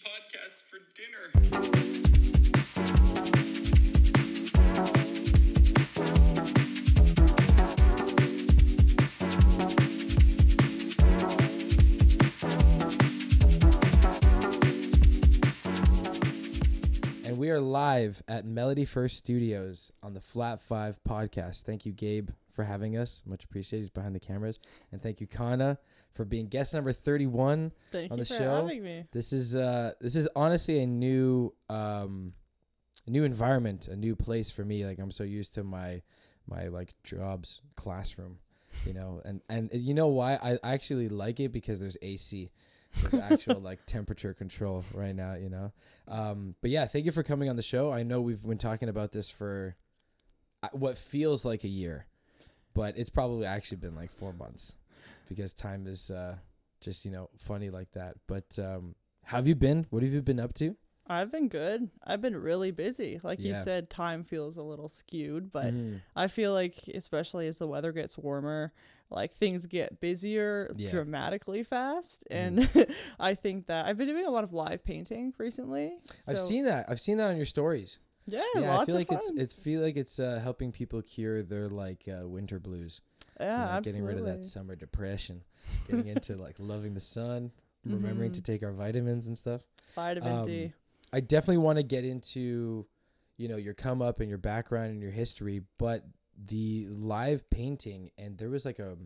podcasts for dinner. And we are live at Melody First Studios on the Flat 5 podcast. Thank you, Gabe, for having us. Much appreciated. He's behind the cameras. And thank you, Kanna, for being guest number 31 on the show. Thank you for having me. This is honestly a new environment, a new place for me. Like, I'm so used to my like jobs classroom, you know, and you know why I actually like it, because there's AC. There's actual like temperature control right now, you know. But yeah, thank you for coming on the show. I know we've been talking about this for what feels like a year, but it's probably actually been like 4 months, because time is just, you know, funny like that. But how have you been? What have you been up to? I've been good. I've been really busy. Like you Yeah. said, time feels a little skewed, but I feel like, especially as the weather gets warmer, like things get busier dramatically fast. And I think that I've been doing a lot of live painting recently. I've seen that on your stories. Yeah, Yeah, lots I feel of like fun. it's helping people cure their like winter blues. Yeah, You know, absolutely. getting rid of that summer depression, getting into like loving the sun, remembering to take our vitamins and stuff. Vitamin D. I definitely want to get into, you know, your come up and your background and your history, but the live painting, and there was like a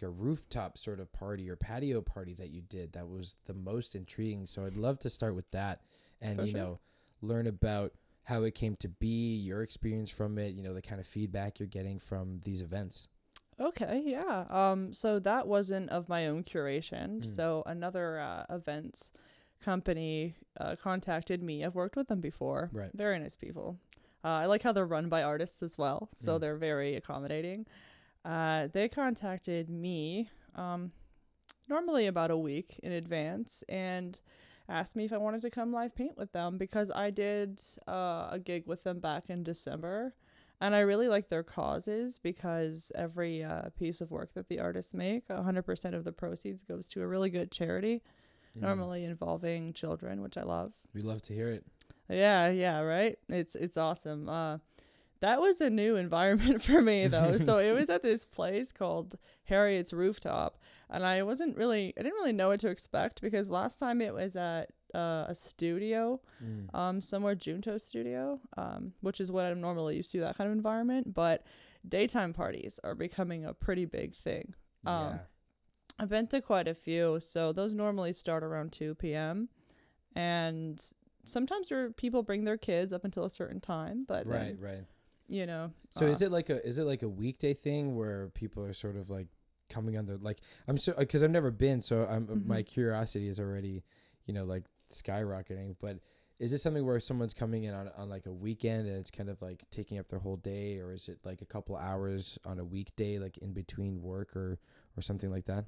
rooftop sort of party or patio party that you did that was the most intriguing. So I'd love to start with that and, For you sure. know, learn about how it came to be, your experience from it, you know, the kind of feedback you're getting from these events. Okay, yeah. So that wasn't of my own curation. So another events company contacted me. I've worked with them before. Right. Very nice people. I like how they're run by artists as well. So they're very accommodating. They contacted me normally about a week in advance and asked me if I wanted to come live paint with them, because I did a gig with them back in December. And I really like their causes, because every piece of work that the artists make, 100% of the proceeds goes to a really good charity, normally involving children, which I love. We love to hear it. Yeah, right? It's awesome. That was a new environment for me, though. So it was at this place called Harriet's Rooftop, and I didn't really know what to expect, because last time it was at a studio, somewhere Junto Studio, which is what I'm normally used to, that kind of environment. But daytime parties are becoming a pretty big thing. I've been to quite a few, so those normally start around 2 p.m. and sometimes people bring their kids up until a certain time, but Right. you know. So is it like a weekday thing where people are sort of like coming on the, like, I'm so, because I've never been, so my curiosity is already, you know, like skyrocketing. But is this something where someone's coming in on like a weekend and it's kind of like taking up their whole day, or is it like a couple hours on a weekday, like in between work or something like that?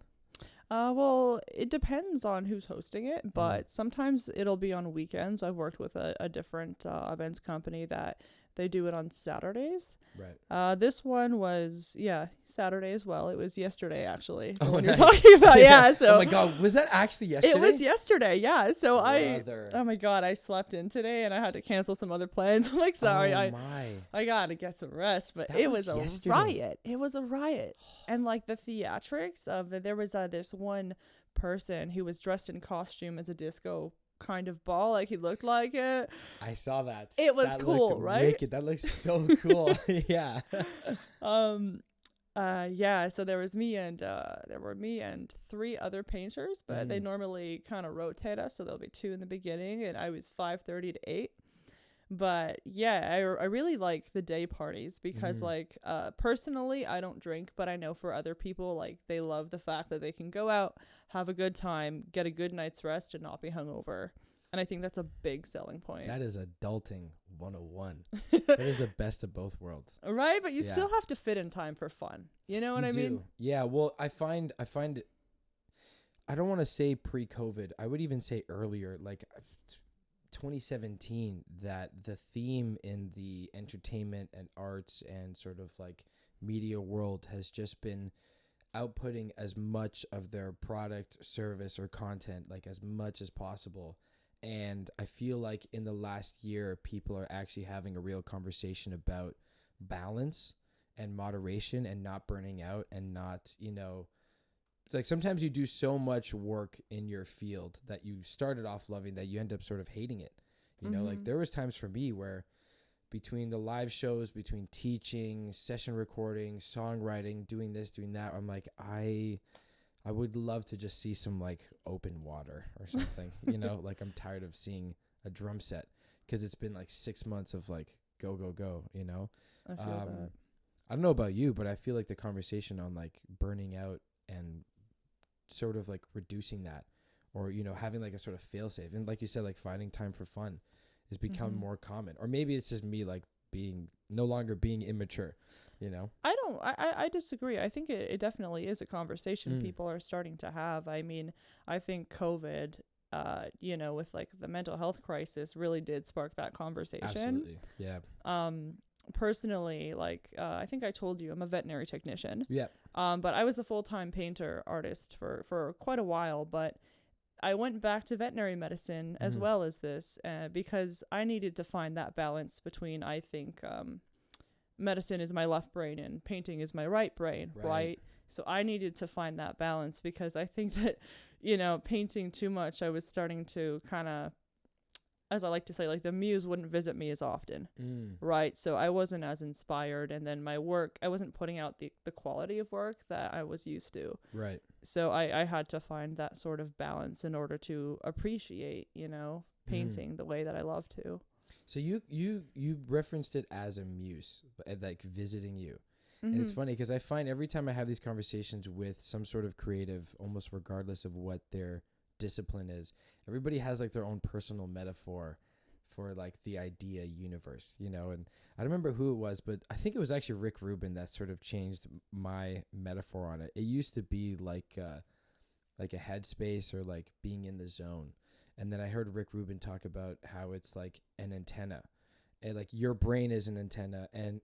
Well, it depends on who's hosting it, but sometimes it'll be on weekends. I've worked with a different events company that they do it on Saturdays. Right. This one was, Saturday as well. It was yesterday, actually. The Oh, one nice. you're talking about. Yeah. So Oh my God, was that actually yesterday? it was yesterday. Yeah. So Brother. oh my God, I slept in today and I had to cancel some other plans. I'm like, sorry. Oh my. I gotta get some rest, but That it was was a yesterday. riot. It was a riot. And like the theatrics of it, there was this one person who was dressed in costume as a disco kind of ball, like he looked like it. I saw that. It was That cool, looked right? wicked. That looks so cool. Yeah. So there was me and three other painters, but they normally kind of rotate us, so there'll be two in the beginning, and I was 5:30 to 8. But yeah, I really like the day parties, because like personally I don't drink, but I know for other people, like, they love the fact that they can go out, have a good time, get a good night's rest, and not be hungover. And I think that's a big selling point. That is adulting 101. That is the best of both worlds. Right? But you Yeah. still have to fit in time for fun. You know what I mean? Yeah. Well, I find I don't want to say pre-COVID. I would even say earlier, like 2017, that the theme in the entertainment and arts and sort of like media world has just been outputting as much of their product, service, or content, like as much as possible. And I feel like in the last year, people are actually having a real conversation about balance and moderation and not burning out and not, it's like sometimes you do so much work in your field that you started off loving that you end up sort of hating it. Like there was times for me where between the live shows, between teaching, session recording, songwriting, doing this, doing that, I'm like, I would love to just see some like open water or something, like I'm tired of seeing a drum set because it's been like 6 months of like go, go, go, I feel that. I don't know about you, but I feel like the conversation on like burning out and sort of like reducing that or, having like a sort of fail safe. And like you said, like finding time for fun has become more common. Or maybe it's just me like no longer being immature, I disagree. I think it definitely is a conversation people are starting to have. I mean, I think COVID, with like the mental health crisis really did spark that conversation. Absolutely. Yeah. Personally, like, I think I told you I'm a veterinary technician. Yeah. But I was a full-time painter artist for quite a while, but I went back to veterinary medicine as well as this, because I needed to find that balance between, I think, medicine is my left brain and painting is my right brain, right? So I needed to find that balance because I think that, painting too much, I was starting to kind of, as I like to say, like the muse wouldn't visit me as often, right? So I wasn't as inspired, and then my work, I wasn't putting out the quality of work that I was used to. Right. So I had to find that sort of balance in order to appreciate, painting the way that I love to. So you referenced it as a muse, like visiting you. And it's funny because I find every time I have these conversations with some sort of creative, almost regardless of what their discipline is, everybody has like their own personal metaphor for like the idea universe, and I don't remember who it was, but I think it was actually Rick Rubin that sort of changed my metaphor on it. It used to be like a headspace or like being in the zone. And then I heard Rick Rubin talk about how it's like an antenna, and like your brain is an antenna, and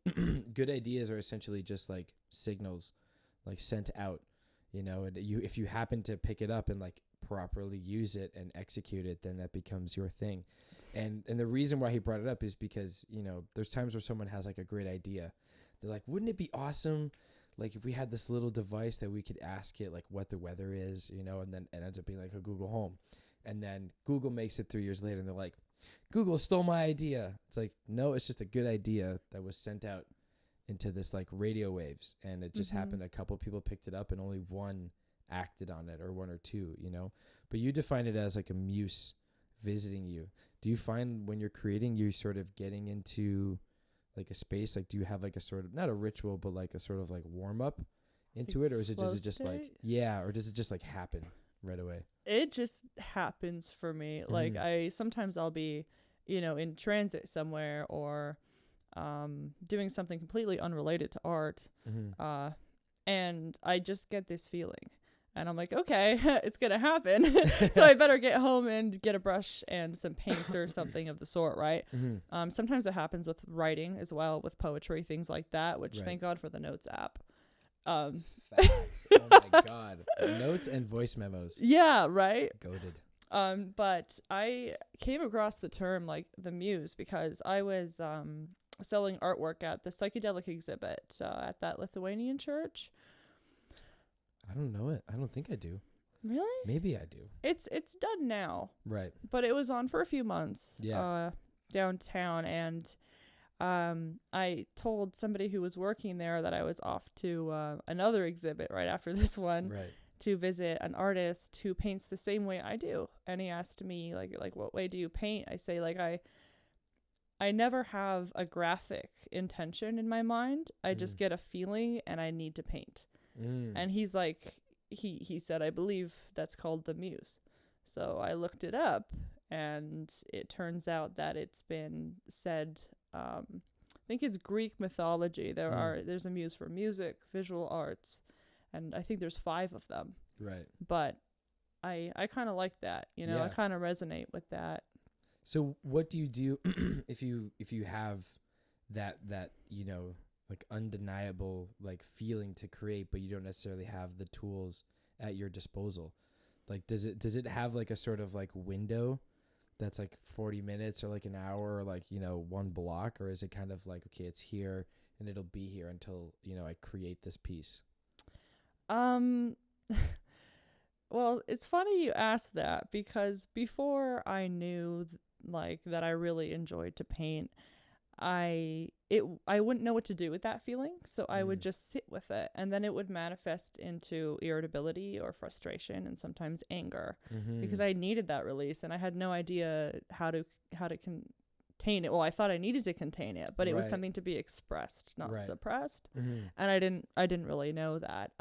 good ideas are essentially just like signals like sent out, and if you happen to pick it up and like properly use it and execute it, then that becomes your thing. And the reason why he brought it up is because, there's times where someone has like a great idea. They're like, wouldn't it be awesome like if we had this little device that we could ask it like what the weather is, and then it ends up being like a Google Home. And then Google makes it 3 years later and they're like, Google stole my idea. It's like, no, it's just a good idea that was sent out into this like radio waves. And it just happened. A couple people picked it up and only one acted on it, or one or two, but you define it as like a muse visiting you. Do you find when you're creating, you're sort of getting into like a space, like do you have like a sort of, not a ritual, but like a sort of like warm up into it? Or is it just like, or does it just like happen right away? It just happens for me. Like sometimes I'll be, in transit somewhere or doing something completely unrelated to art. And I just get this feeling. And I'm like, okay, it's going to happen. So I better get home and get a brush and some paints or something of the sort, right? Sometimes it happens with writing as well, with poetry, things like that, which thank God for the Notes app. Facts. Oh my God. Notes and voice memos. Yeah, right? Goated. But I came across the term like the muse because I was selling artwork at the psychedelic exhibit at that Lithuanian church. I don't know it. I don't think I do. Really? Maybe I do. It's done now. Right. But it was on for a few months. Yeah. Downtown, and I told somebody who was working there that I was off to another exhibit right after this one. Right. To visit an artist who paints the same way I do. And he asked me like what way do you paint? I say like I never have a graphic intention in my mind. I just get a feeling and I need to paint. And he's like, he said, I believe that's called the muse. So I looked it up, and it turns out that it's been said, I think it's Greek mythology. There's a muse for music, visual arts, and I think there's 5 of them. Right. But I kind of like that, I kind of resonate with that. So what do you do if you have that like undeniable like feeling to create, but you don't necessarily have the tools at your disposal? Like does it have like a sort of like window that's like 40 minutes or like an hour or like, one block? Or is it kind of like, okay, it's here and it'll be here until, I create this piece? Um, well, it's funny you asked that, because before I knew like that I really enjoyed to paint, I wouldn't know what to do with that feeling, so I would just sit with it, and then it would manifest into irritability or frustration and sometimes anger, because I needed that release and I had no idea how to contain it. Well, I thought I needed to contain it, but it was something to be expressed, not suppressed. And I didn't really know that.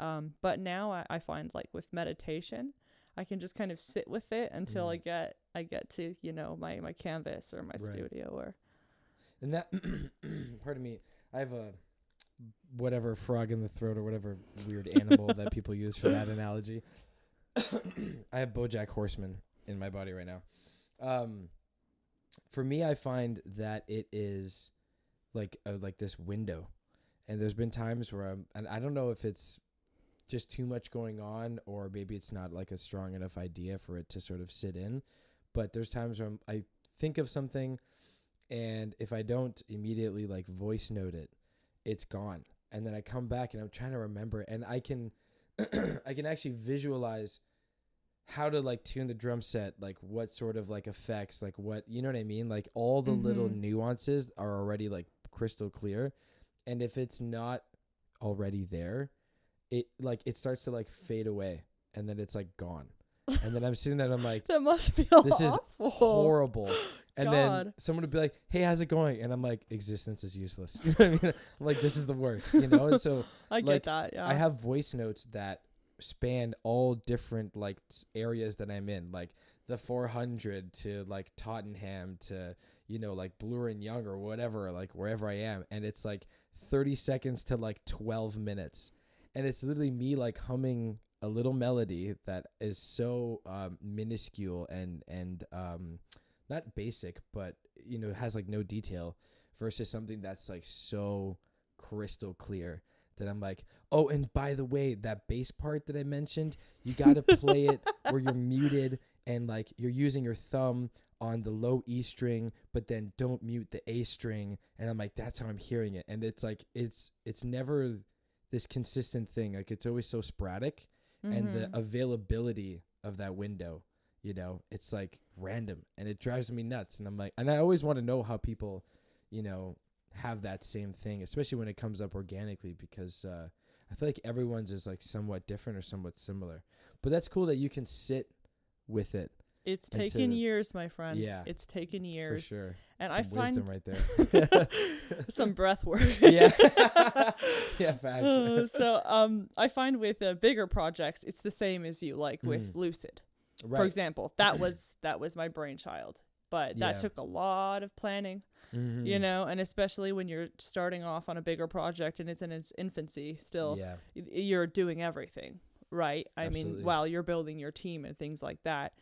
But now I find, like, with meditation, I can just kind of sit with it until I get to, my canvas or my studio or. And that, pardon me, I have a whatever frog in the throat or whatever weird animal that people use for that analogy. I have BoJack Horseman in my body right now. For me, I find that it is like this window, and there's been times where and I don't know if it's just too much going on, or maybe it's not like a strong enough idea for it to sort of sit in. But there's times where I think of something, and if I don't immediately like voice note it, it's gone. And then I come back and I'm trying to remember, and I can I can actually visualize how to like tune the drum set, like what sort of like effects, like what, you know what I mean? Like all the little nuances are already like crystal clear. And if it's not already there, it starts to like fade away, and then it's like gone. And then I'm sitting there and I'm like, that must be this is horrible. And God. then someone would be like, hey, how's it going? And I'm like, existence is useless. You know what I mean? I'm like, this is the worst, And so I get that. Yeah. I have voice notes that span all different like areas that I'm in, like the 400 to like Tottenham to, like Bloor and Young or whatever, like wherever I am. And it's like 30 seconds to like 12 minutes. And it's literally me like humming a little melody that is so minuscule and not basic, but has like no detail, versus something that's like so crystal clear that I'm like, oh, and by the way, that bass part that I mentioned, you got to play it where you're muted and like you're using your thumb on the low E string, but then don't mute the A string. And I'm like, that's how I'm hearing it. And it's like, it's never this consistent thing. Like it's always so sporadic. And the availability of that window, it's like random, and it drives me nuts. And I'm like, and I always want to know how people, have that same thing, especially when it comes up organically, because I feel like everyone's is like somewhat different or somewhat similar. But that's cool that you can sit with it. It's taken years, my friend. Yeah, it's taken years. For sure. And some wisdom right there. Some breath work. Yeah. Yeah, facts. So I find with bigger projects, it's the same as you, like with Lucid. Right. For example, that was my brainchild, but that took a lot of planning, and especially when you're starting off on a bigger project and it's in its infancy still, you're doing everything, right? Absolutely. I mean, while you're building your team and things like that.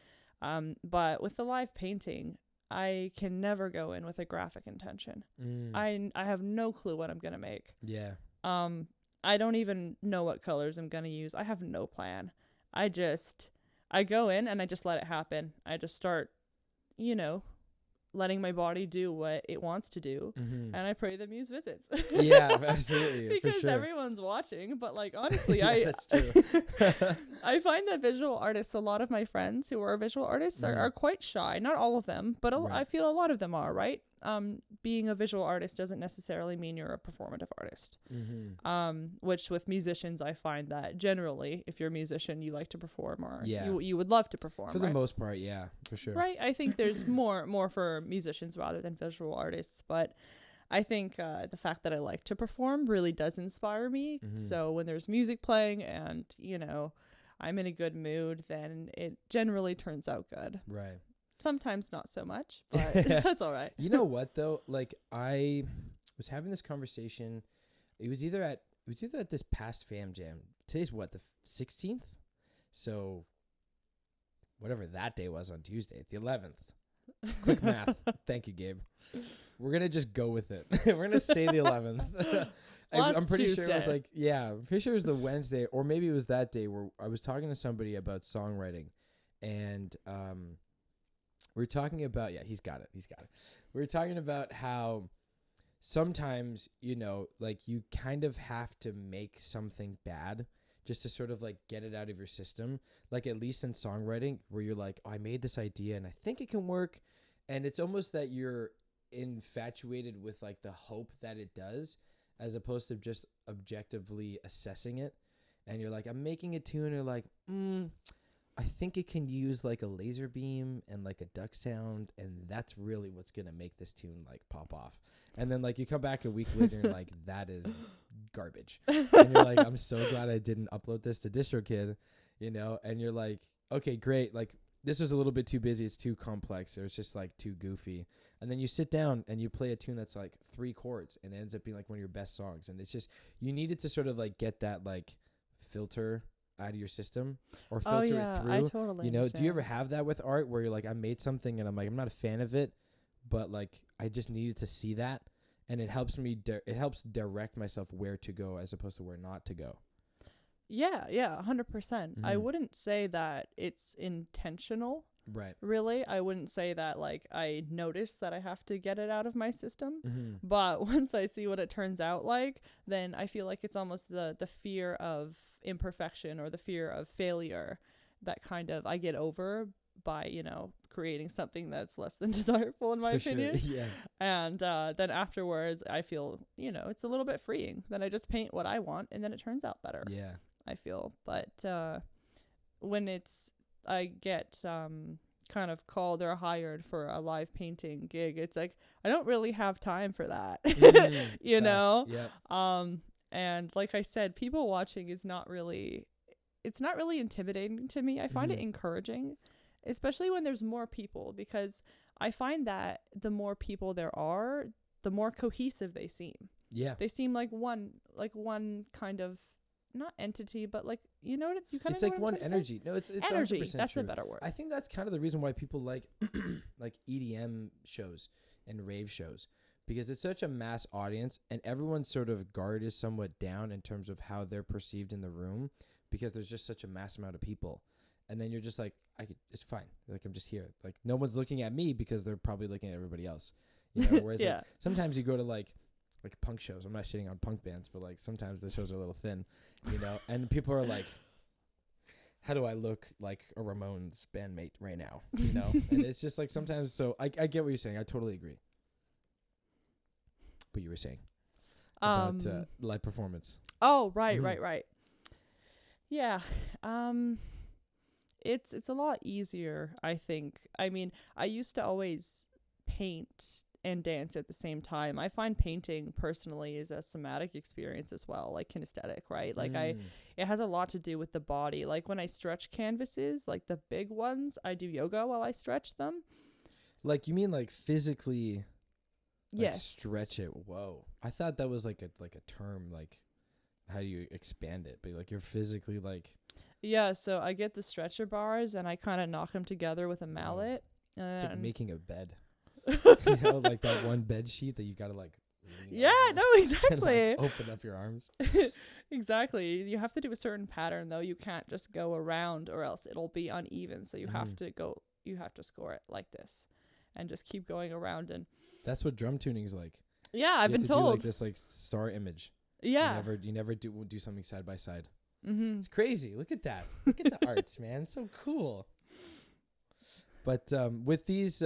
But with the live painting, I can never go in with a graphic intention. I have no clue what I'm going to make. Yeah. I don't even know what colors I'm going to use. I have no plan. I go in and I just let it happen. I just start, letting my body do what it wants to do, and I pray the muse visits. Yeah, absolutely. Because for sure. Everyone's watching, but like honestly, that's true. I find that visual artists, a lot of my friends who are visual artists are quite shy. Not all of them, but I feel a lot of them are, right? Being a visual artist doesn't necessarily mean you're a performative artist. Which with musicians, I find that generally, if you're a musician, you like to perform, or you would love to perform. For the most part, yeah, for sure. Right. I think there's more for musicians rather than visual artists, but I think the fact that I like to perform really does inspire me. So when there's music playing and, I'm in a good mood, then it generally turns out good. Right. Sometimes not so much, but that's all right. You know what though? Like I was having this conversation. It was either at this past Fam Jam. Today's what, the 16th? So whatever that day was on Tuesday, the 11th. Quick math. Thank you, Gabe. We're going to just go with it. We're going to say the 11th. I'm pretty Tuesday. sure it was like, I'm pretty sure it was the Wednesday, or maybe it was that day where I was talking to somebody about songwriting, and we're talking about, yeah, he's got it. We're talking about how sometimes, you know, like you kind of have to make something bad just to sort of like get it out of your system. Like at least in songwriting where you're like, oh, I made this idea and I think it can work. And it's almost that you're infatuated with like the hope that it does, as opposed to just objectively assessing it. And you're like, I'm making a tune, and you're like, I think it can use like a laser beam and like a duck sound, and that's really what's gonna make this tune like pop off. And then like you come back a week later and you're like, that is garbage. And you're like, I'm so glad I didn't upload this to DistroKid, you know. And you're like, okay, great. Like this was a little bit too busy. It's too complex. Or it's just like too goofy. And then you sit down and you play a tune that's like 3 chords and it ends up being like one of your best songs. And it's just, you needed to sort of like get that like filter out of your system or filter it through. I totally you know, understand. do you ever have that with art where you're like, I made something and I'm like, I'm not a fan of it, but like I just needed to see that, and it helps me it helps direct myself where to go as opposed to where not to go. Yeah, 100%. I wouldn't say that it's intentional. Right. Really, I wouldn't say that like I noticed that I have to get it out of my system. Mm-hmm. But once I see what it turns out like, then I feel like it's almost the fear of imperfection or the fear of failure that kind of I get over by, you know, creating something that's less than desirable in my opinion. Sure. Yeah. And then afterwards I feel, you know, it's a little bit freeing. Then I just paint what I want and then it turns out better. Yeah. I feel. But when I get kind of called or hired for a live painting gig, it's like I don't really have time for that. You know? Yeah. And like I said, people watching is not really intimidating to me. I find it encouraging, especially when there's more people, because I find that the more people there are, the more cohesive they seem. Yeah. They seem like one kind of, not entity, but like, you know what you kind it's of like one energy. No, it's energy. 100% That's true. a better word. I think that's kind of the reason why people like like EDM shows and rave shows, because it's such a mass audience and everyone's sort of guard is somewhat down in terms of how they're perceived in the room, because there's just such a mass amount of people. And then you're just like, it's fine. Like I'm just here. Like no one's looking at me because they're probably looking at everybody else. You know, whereas like, sometimes you go to like punk shows. I'm not shitting on punk bands, but like sometimes the shows are a little thin, you know, and people are like, how do I look like a Ramones bandmate right now? You know, and it's just like sometimes, so I get what you're saying. I totally agree. But you were saying about live performance. Oh, right. Yeah. It's a lot easier, I think. I mean, I used to always paint and dance at the same time. I find painting personally is a somatic experience as well, like kinesthetic, right? Like it has a lot to do with the body. Like when I stretch canvases, like the big ones, I do yoga while I stretch them. Like you mean like physically yes. Stretch it. Whoa. I thought that was like a term, like how do you expand it? But like you're physically like. Yeah, so I get the stretcher bars and I kind of knock them together with a mallet. It's like making a bed. You know, like that one bed sheet that you gotta like exactly. And, like, open up your arms. Exactly. You have to do a certain pattern though. You can't just go around or else it'll be uneven. So you have to score it like this and just keep going around. And that's what drum tuning is like. Yeah, I've been told. Do like this like star image. Yeah. You never do something side by side. Mm-hmm. It's crazy. Look at that. Look at the arts, man. So cool. But with these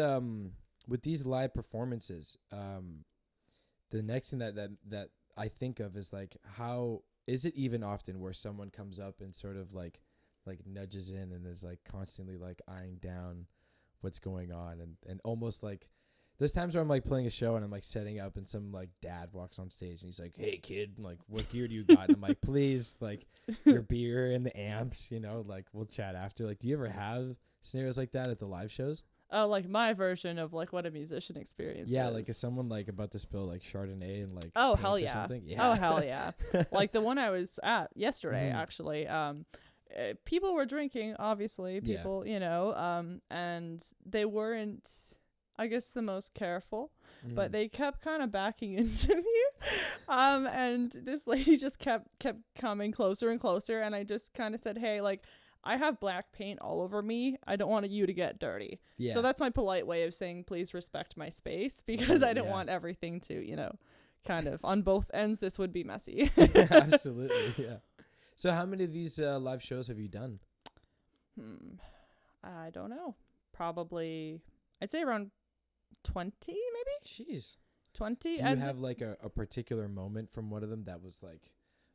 live performances, the next thing that I think of is like, how is it even often where someone comes up and sort of like nudges in and is like constantly like eyeing down what's going on, and almost like there's times where I'm like playing a show and I'm like setting up and some like dad walks on stage and he's like, hey kid, like what gear do you got? And I'm like, please, like your beer and the amps, you know, like we'll chat after. Like do you ever have scenarios like that at the live shows? Oh, like my version of like what a musician experience is. Like is someone like about to spill like Chardonnay and like oh hell yeah. Something? Yeah oh hell yeah like the one I was at yesterday actually people were drinking, obviously people you know, and they weren't I guess the most careful, but they kept kind of backing into me. And this lady just kept coming closer and closer. And I just kind of said, hey, like, I have black paint all over me. I don't want you to get dirty. Yeah. So that's my polite way of saying, please respect my space, because I don't Yeah. want everything to, kind of on both ends. This would be messy. Absolutely. Yeah. So how many of these live shows have you done? I don't know. Probably, I'd say around 20, maybe. Jeez. 20. Do you have like a particular moment from one of them that was like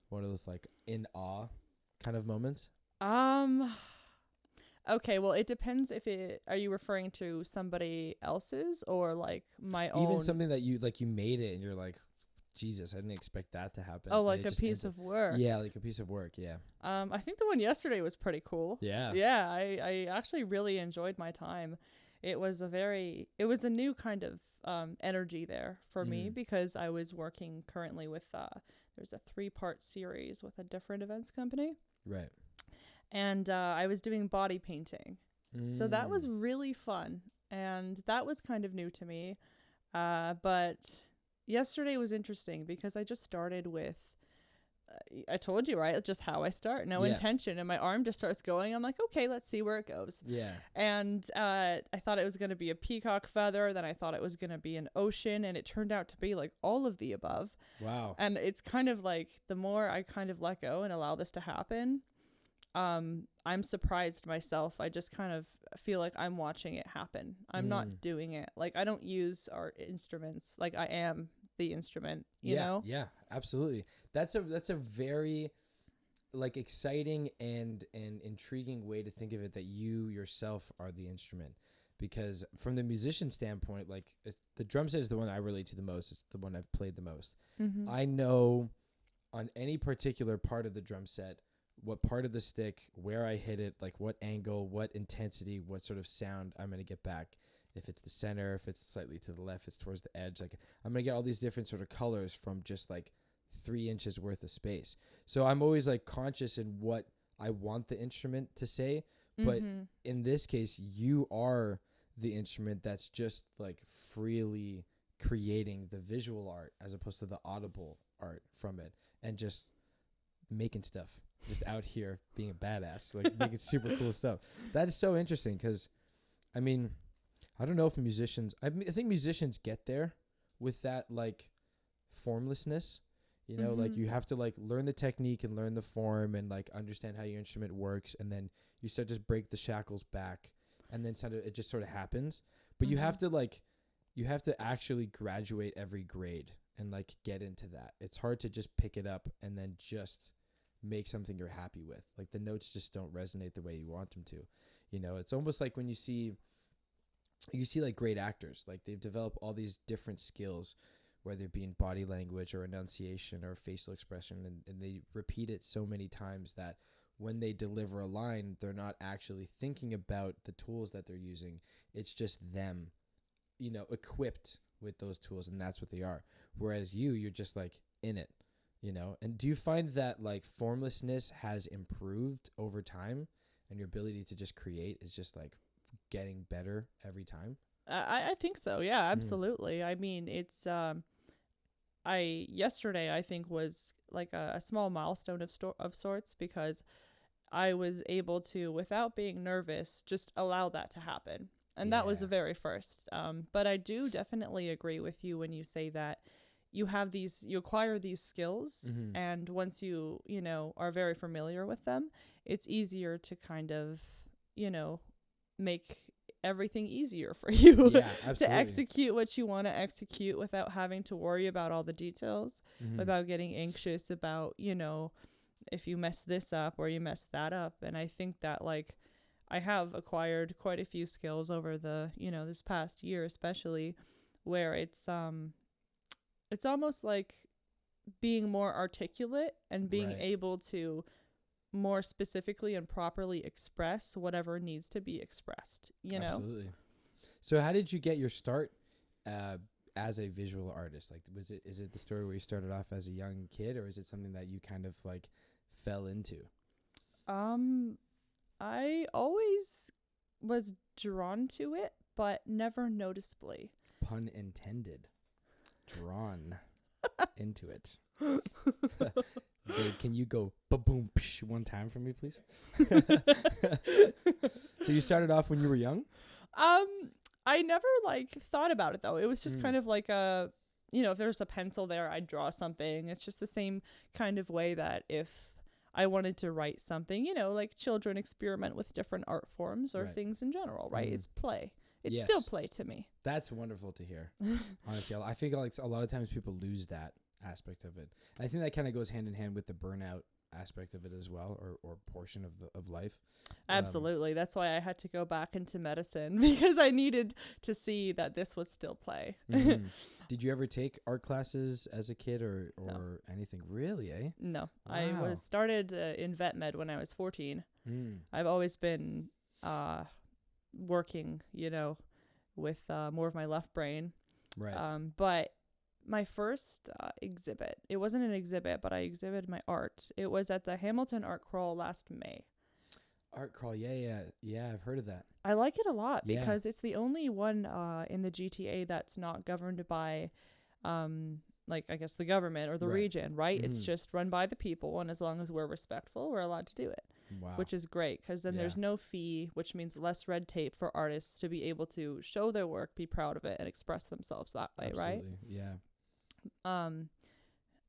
one of those like in awe kind of moments? Okay, well, it depends are you referring to somebody else's or like my own? Even something that you made it and you're like, Jesus, I didn't expect that to happen. Oh, like a piece of work. Yeah, like a piece of work. Yeah. I think the one yesterday was pretty cool. Yeah. Yeah, I actually really enjoyed my time. It was a new kind of energy there for me, because I was working currently with there's a 3-part series with a different events company. Right. And I was doing body painting. So that was really fun, and that was kind of new to me. But yesterday was interesting because I just started with, I told you, right? Just how I start. No intention. And my arm just starts going. I'm like, okay, let's see where it goes. Yeah. And I thought it was going to be a peacock feather. Then I thought it was going to be an ocean. And it turned out to be like all of the above. Wow. And it's kind of like the more I kind of let go and allow this to happen, I'm surprised myself. I just kind of feel like I'm watching it happen. I'm not doing it. Like, I don't use art instruments. Like, I am the instrument, you know? Yeah, absolutely. That's a very like exciting and intriguing way to think of it, that you yourself are the instrument. Because from the musician standpoint, like the drum set is the one I relate to the most. It's the one I've played the most. Mm-hmm. I know on any particular part of the drum set what part of the stick, where I hit it, like what angle, what intensity, what sort of sound I'm going to get back. If it's the center, if it's slightly to the left, it's towards the edge. Like I'm going to get all these different sort of colors from just like 3 inches worth of space. So I'm always like conscious in what I want the instrument to say. But in this case, you are the instrument that's just like freely creating the visual art as opposed to the audible art from it, and just making stuff. Just out here being a badass, like making super cool stuff. That is so interesting because, I mean, I don't know if musicians, I think musicians get there with that like formlessness, you know, like you have to like learn the technique and learn the form and like understand how your instrument works. And then you start to break the shackles back, and then it just sort of happens. But you have to actually graduate every grade and like get into that. It's hard to just pick it up and then just make something you're happy with. Like the notes just don't resonate the way you want them to. You know, it's almost like when you see like great actors, like they've developed all these different skills, whether it be in body language or enunciation or facial expression, and they repeat it so many times that when they deliver a line, they're not actually thinking about the tools that they're using. It's just them, you know, equipped with those tools, and that's what they are. Whereas you're just like in it. You know, and do you find that like formlessness has improved over time, and your ability to just create is just like getting better every time? I think so. Yeah, absolutely. I mean, it's yesterday I think was like a small milestone of sorts, because I was able to, without being nervous, just allow that to happen. And that was the very first. But I do definitely agree with you when you say that you acquire these skills, and once you are very familiar with them, it's easier to kind of, make everything easier for you to execute what you want to execute without having to worry about all the details, without getting anxious about, if you mess this up or you mess that up. And I think that like I have acquired quite a few skills over the, this past year, especially, where it's almost like being more articulate and being able to more specifically and properly express whatever needs to be expressed, you know? Absolutely. So how did you get your start as a visual artist? Like, is it the story where you started off as a young kid, or is it something that you kind of like fell into? I always was drawn to it, but never noticeably. Pun intended. Drawn. into it. Babe, can you go ba-boom psh, one time for me, please? So you started off when you were young? I never like thought about it though. It was just kind of like a, if there's a pencil there, I'd draw something. It's just the same kind of way that if I wanted to write something, like children experiment with different art forms or things in general, right? It's play. It's still play to me. That's wonderful to hear. Honestly, I think like a lot of times people lose that aspect of it. I think that kind of goes hand in hand with the burnout aspect of it as well, or portion of life. Absolutely. That's why I had to go back into medicine, because I needed to see that this was still play. Did you ever take art classes as a kid or anything? Really, eh? No. Wow. I started in vet med when I was 14. I've always been working, with more of my left brain. Right. But my first exhibit, it wasn't an exhibit, but I exhibited my art. It was at the Hamilton Art Crawl last May. Art Crawl, yeah, I've heard of that. I like it a lot because it's the only one in the GTA that's not governed by, I guess the government or the region, right? It's just run by the people, and as long as we're respectful, we're allowed to do it. Wow. Which is great, because then there's no fee, which means less red tape for artists to be able to show their work, be proud of it, and express themselves that way, right? Yeah.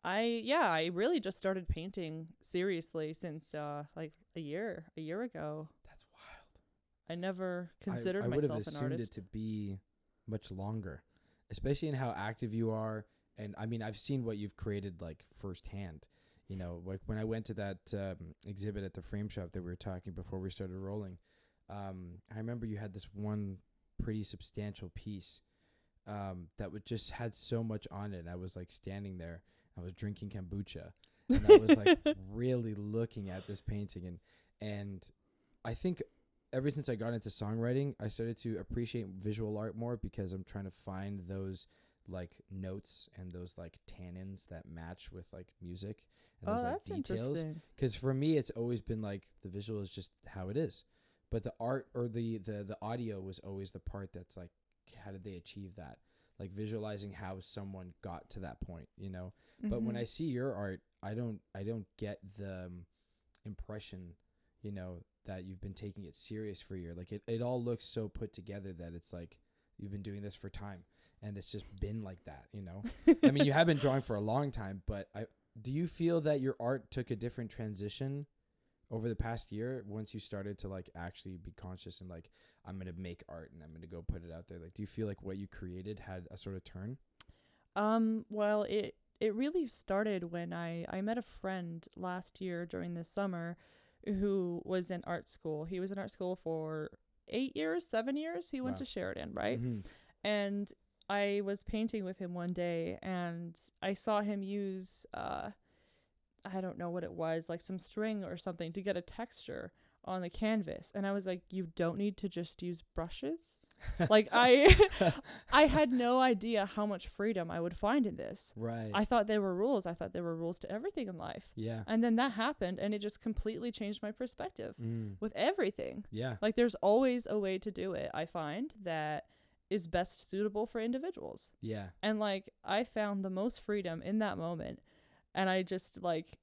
I really just started painting seriously since like a year ago. That's wild. I never considered I myself would have an assumed artist. it to be much longer, especially in how active you are. And I mean, I've seen what you've created like firsthand. Like when I went to that exhibit at the frame shop that we were talking before we started rolling, I remember you had this one pretty substantial piece that just had so much on it. And I was like standing there, I was drinking kombucha, and I was like really looking at this painting. And I think ever since I got into songwriting, I started to appreciate visual art more, because I'm trying to find those like notes and those like tannins that match with like music and those like details. Because for me, it's always been like the visual is just how it is, but the art or the audio was always the part that's like, how did they achieve that? Like visualizing how someone got to that point, But when I see your art, I don't get the impression, that you've been taking it serious for a year. Like it all looks so put together that it's like you've been doing this for time, and it's just been like that, I mean, you have been drawing for a long time, but do you feel that your art took a different transition over the past year once you started to like actually be conscious and like, I'm going to make art and I'm going to go put it out there? Like, do you feel like what you created had a sort of turn? Well, it really started when I met a friend last year during the summer who was in art school. He was in art school for 7 years. He went to Sheridan, right? And I was painting with him one day, and I saw him use, I don't know what it was, like some string or something to get a texture on the canvas. And I was like, you don't need to just use brushes. Like I had no idea how much freedom I would find in this. Right. I thought there were rules. I thought there were rules to everything in life. Yeah. And then that happened, and it just completely changed my perspective with everything. Yeah. Like there's always a way to do it, I find, that is best suitable for individuals. Yeah. And like I found the most freedom in that moment, and I just like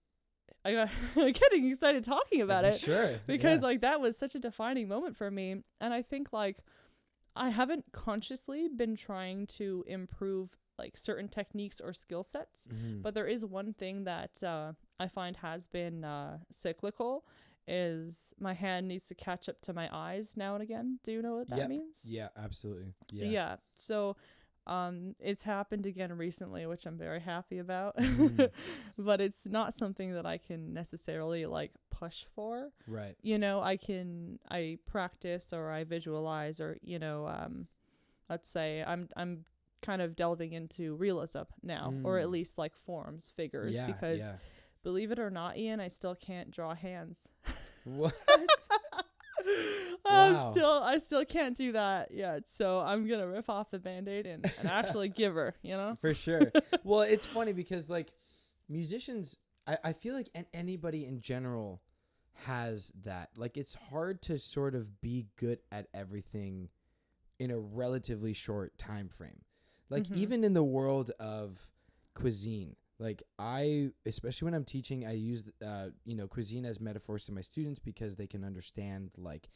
I got getting excited talking about it. Sure. Because like that was such a defining moment for me. And I think like I haven't consciously been trying to improve like certain techniques or skill sets, but there is one thing that I find has been cyclical, is my hand needs to catch up to my eyes now and again. Do you know what that means? Yeah, absolutely. Yeah. So it's happened again recently, which I'm very happy about. But it's not something that I can necessarily like push for. Right. I practice or I visualize, or let's say I'm kind of delving into realism now, or at least like forms, figures, because believe it or not, Ian, I still can't draw hands. What? Wow. I still can't do that yet. So I'm going to rip off the Band-Aid and actually give her, For sure. Well, it's funny because like musicians, I feel like anybody in general has that. Like it's hard to sort of be good at everything in a relatively short time frame. Like even in the world of cuisine. Like especially when I'm teaching, I use cuisine as metaphors to my students because they can understand like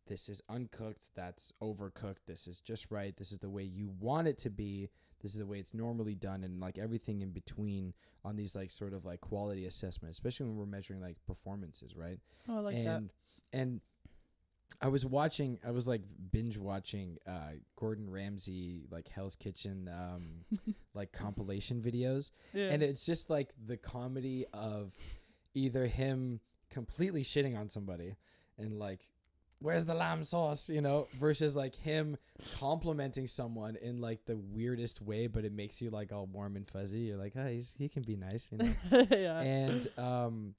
this is uncooked, that's overcooked, this is just right, this is the way you want it to be, this is the way it's normally done, and like everything in between on these like sort of like quality assessment, especially when we're measuring like performances, right? Oh, I like that. And I was like binge watching Gordon Ramsay like Hell's Kitchen like compilation videos. Yeah. And it's just like the comedy of either him completely shitting on somebody and like, where's the lamb sauce, versus like him complimenting someone in like the weirdest way, but it makes you like all warm and fuzzy. You're like, oh, he can be nice, Yeah. And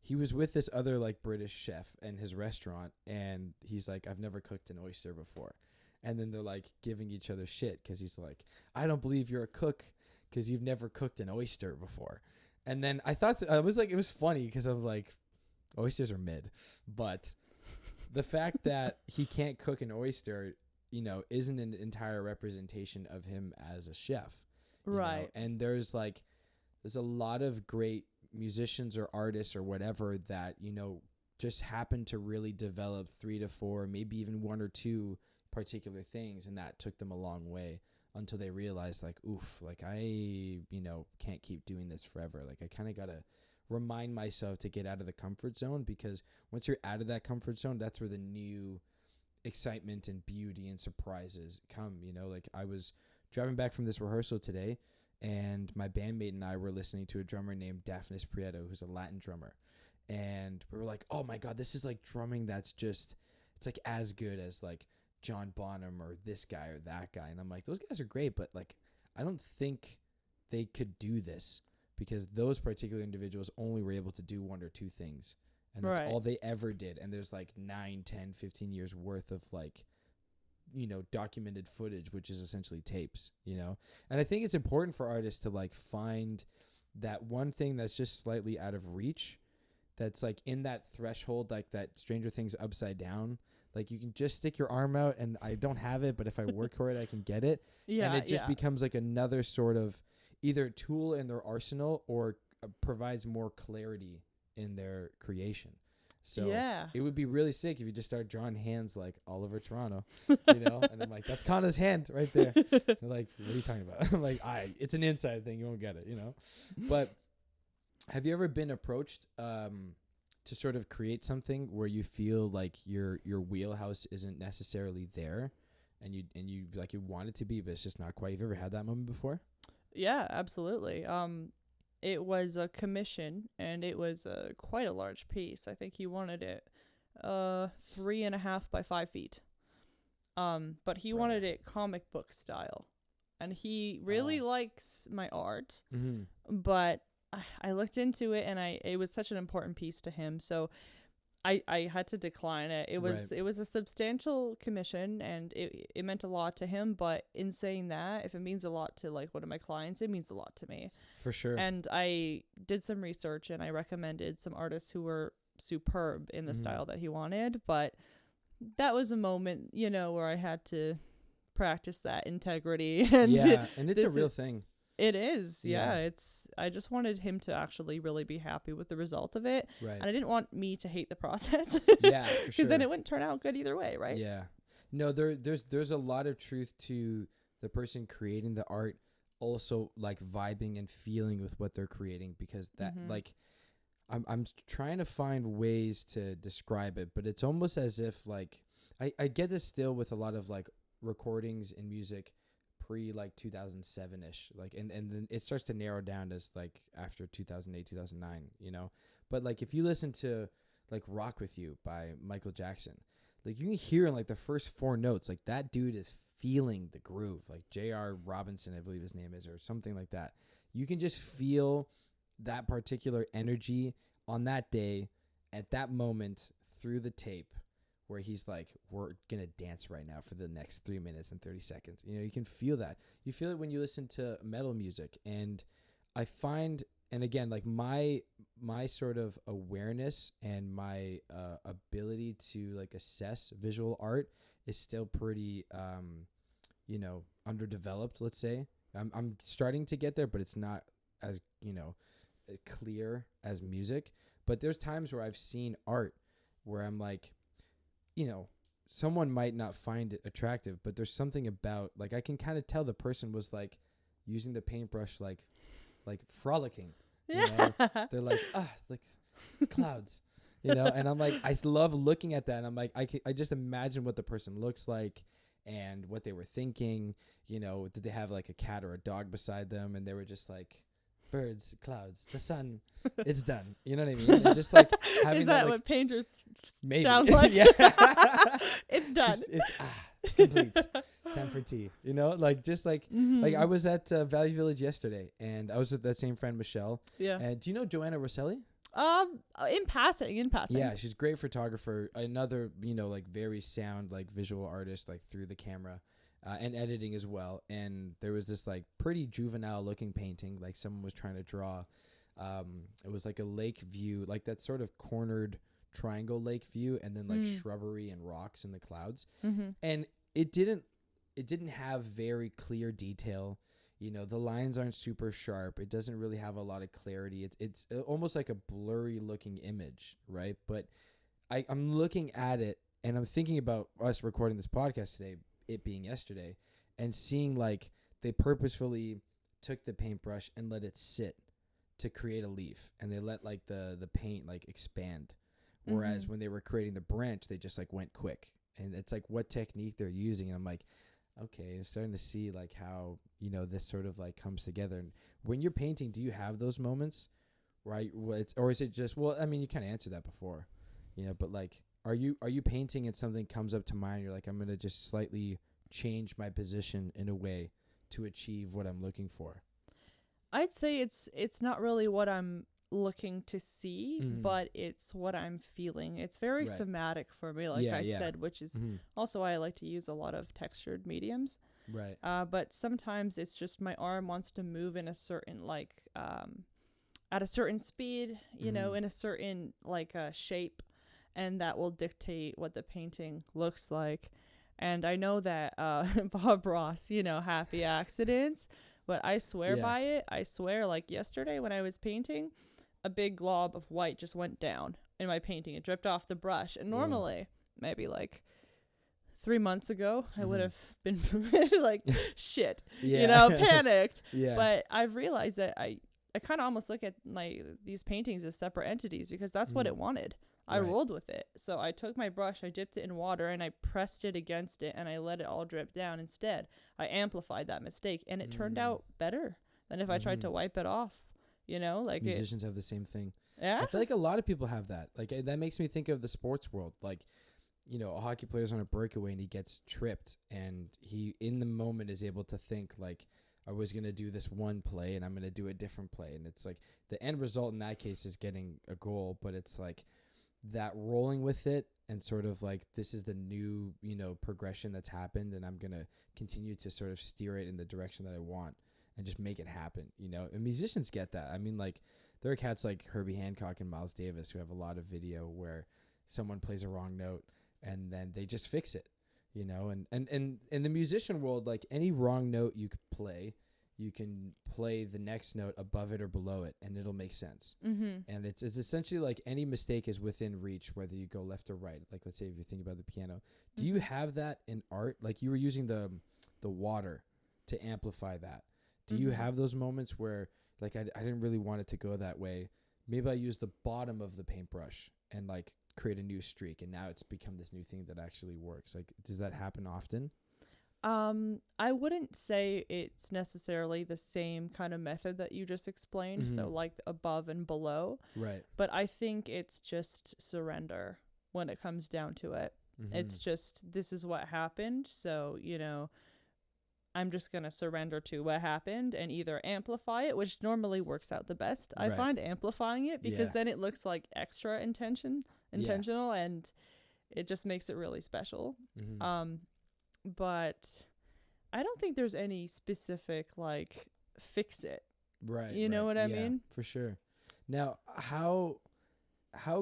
he was with this other like British chef in his restaurant, and he's like, I've never cooked an oyster before. And then they're like giving each other shit because he's like, I don't believe you're a cook because you've never cooked an oyster before. And then I thought it was funny because I'm like, oysters are mid, but the fact that he can't cook an oyster, isn't an entire representation of him as a chef. Right. And there's a lot of great musicians or artists or whatever that, just happen to really develop 3 to 4, maybe even 1 or 2 particular things. And that took them a long way until they realized like, oof, like I, can't keep doing this forever. Like I kind of got to remind myself to get out of the comfort zone, because once you're out of that comfort zone, that's where the new excitement and beauty and surprises come. Like I was driving back from this rehearsal today, and my bandmate and I were listening to a drummer named Daphnis Prieto, who's a Latin drummer, and we were like, oh my god, this is like drumming that's just, it's like as good as like John Bonham or this guy or that guy. And I'm like, those guys are great, but like I don't think they could do this, because those particular individuals only were able to do 1 or 2 things, and that's all they ever did. And there's like 9, 10, 15 years worth of like, documented footage, which is essentially tapes, and I think it's important for artists to like find that one thing that's just slightly out of reach, that's like in that threshold, like that Stranger Things Upside Down, like you can just stick your arm out and I don't have it, but if I work for it, I can get it. And it just becomes like another sort of either tool in their arsenal or provides more clarity in their creation. So it would be really sick if you just start drawing hands like Oliver Toronto, and I'm like, that's Kanna's hand right there. They're like, what are you talking about? I'm like, it's an inside thing. You won't get it, But have you ever been approached to sort of create something where you feel like your wheelhouse isn't necessarily there, and you like you want it to be, but it's just not quite? You've ever had that moment before? Yeah, absolutely. It was a commission, and it was quite a large piece. I think he wanted it 3.5 by 5 feet. But he wanted it comic book style, and he really likes my art. Mm-hmm. But I looked into it, and it was such an important piece to him, so I had to decline it. It was a substantial commission, and it meant a lot to him. But in saying that, if it means a lot to like one of my clients, it means a lot to me. For sure. And I did some research, and I recommended some artists who were superb in the style that he wanted. But that was a moment, where I had to practice that integrity. And and it's a real thing. It is, yeah. I just wanted him to actually really be happy with the result of it, right? And I didn't want me to hate the process, yeah, because then it wouldn't turn out good either way, right? Yeah, no, there's a lot of truth to the person creating the art also like vibing and feeling with what they're creating, because that like I'm trying to find ways to describe it, but it's almost as if like I get this still with a lot of like recordings in music pre like 2007ish, like and then it starts to narrow down as like after 2008 2009, but like if you listen to like Rock With You by Michael Jackson, like you can hear in like the first 4 notes, like that dude is feeling the groove, like J.R. Robinson, I believe his name is, or something like that. You can just feel that particular energy on that day at that moment through the tape, where he's like, we're going to dance right now for the next 3 minutes and 30 seconds. You can feel that. You feel it when you listen to metal music. And I find, and again, like my sort of awareness and my ability to like assess visual art is still pretty, underdeveloped, let's say. I'm starting to get there, but it's not as, clear as music. But there's times where I've seen art where I'm like, someone might not find it attractive, but there's something about, like, I can kind of tell the person was like using the paintbrush like frolicking. Yeah. They're like, like clouds, and I'm like, I love looking at that, and I'm like, I just imagine what the person looks like and what they were thinking. Did they have like a cat or a dog beside them, and they were just like, birds, clouds, the sun, it's done. You know what I mean? And just like having Is that like, what painters maybe sound like? yeah, It's done. it's complete. Time for tea. Like I was at Valley Village yesterday, and I was with that same friend Michelle. Yeah. And do you know Joanna Rosselli? In passing. Yeah, she's a great photographer. Another, like very sound, like visual artist, like through the camera, and editing as well. And there was this like pretty juvenile looking painting, like someone was trying to draw. It was like a lake view, like that sort of cornered triangle lake view, and then like shrubbery and rocks in the clouds. Mm-hmm. And it didn't have very clear detail. The lines aren't super sharp. It doesn't really have a lot of clarity. It's almost like a blurry looking image, right? But I'm looking at it, and I'm thinking about us recording this podcast today, it being yesterday, and seeing like they purposefully took the paintbrush and let it sit to create a leaf, and they let like the paint like expand. Whereas when they were creating the branch, they just like went quick. And it's like what technique they're using. And I'm like, okay, I'm starting to see like how, this sort of like comes together. And when you're painting, do you have those moments, right? Or is it just, well, I mean, you kind of answered that before, but like, are you painting and something comes up to mind? You're like, I'm going to just slightly change my position in a way to achieve what I'm looking for. I'd say it's not really what I'm looking to see, but it's what I'm feeling. It's very somatic for me, like I said, which is also why I like to use a lot of textured mediums. Right. But sometimes it's just my arm wants to move in a certain at a certain speed, in a certain shape, and that will dictate what the painting looks like. And I know that Bob Ross, happy accidents, but I swear by it. I swear, like yesterday when I was painting, a big glob of white just went down in my painting. It dripped off the brush. And normally, maybe like 3 months ago, I would have been like, shit, panicked. Yeah. But I've realized that I kind of almost look at these paintings as separate entities, because that's what it wanted. I rolled with it. So I took my brush, I dipped it in water, and I pressed it against it, and I let it all drip down instead. I amplified that mistake, and it turned out better than if I tried to wipe it off. Musicians have the same thing. Yeah. I feel like a lot of people have that. Like that makes me think of the sports world. Like, a hockey player's on a breakaway and he gets tripped, and he in the moment is able to think like, I was going to do this one play and I'm going to do a different play. And it's like the end result in that case is getting a goal, but it's like that rolling with it and sort of like, this is the new, progression that's happened, and I'm going to continue to sort of steer it in the direction that I want and just make it happen, and musicians get that. I mean, like there are cats like Herbie Hancock and Miles Davis who have a lot of video where someone plays a wrong note and then they just fix it, and in the musician world, like any wrong note you could play, you can play the next note above it or below it and it'll make sense. And it's essentially like any mistake is within reach, whether you go left or right. Like let's say if you think about the piano, do you have that in art? Like you were using the water to amplify that. Do you have those moments where like I didn't really want it to go that way? Maybe I use the bottom of the paintbrush and like create a new streak, and now it's become this new thing that actually works. Like, does that happen often? I wouldn't say it's necessarily the same kind of method that you just explained. So like above and below. Right. But I think it's just surrender when it comes down to it. It's just, this is what happened. So, I'm just going to surrender to what happened and either amplify it, which normally works out the best. I find amplifying it because then it looks like extra intentional and it just makes it really special. But I don't think there's any specific like fix it. Right. You know what I mean? For sure. Now, how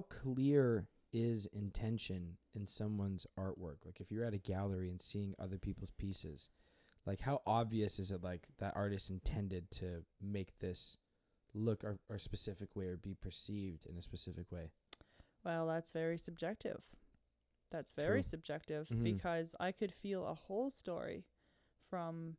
clear is intention in someone's artwork? Like if you're at a gallery and seeing other people's pieces, Like, how obvious is it, like, that artist intended to make this look or specific way or be perceived in a specific way? Well, that's very subjective. That's very True. subjective Mhm. because I could feel a whole story from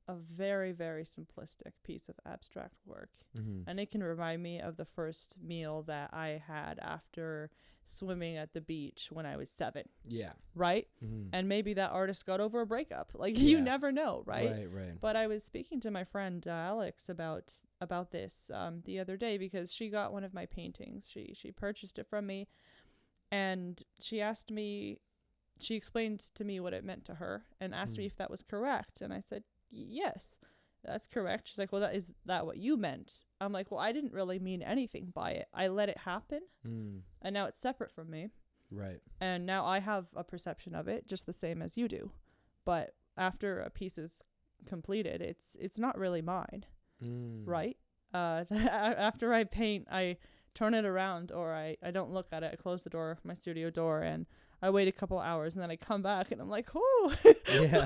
a very, very simplistic piece of abstract work. Mhm. And it can remind me of the first meal that I had after swimming at the beach when I was 7, Yeah. right? Mhm. And maybe that artist got over a breakup. Like, you Yeah. never know, right? Right. But I was speaking to my friend Alex about this the other day because she got one of my paintings. She purchased it from me, and she explained to me what it meant to her and asked me if that was correct. And I said, yes, that's correct. She's like, well, is that what you meant? I'm like, well, I didn't really mean anything by it. I let it happen, and now it's separate from me. Right. And now I have a perception of it just the same as you do. But after a piece is completed, it's not really mine, right? After I paint, I turn it around, or I don't look at it. I close the door, my studio door, and I wait a couple hours, and then I come back, and I'm like, oh, Yeah.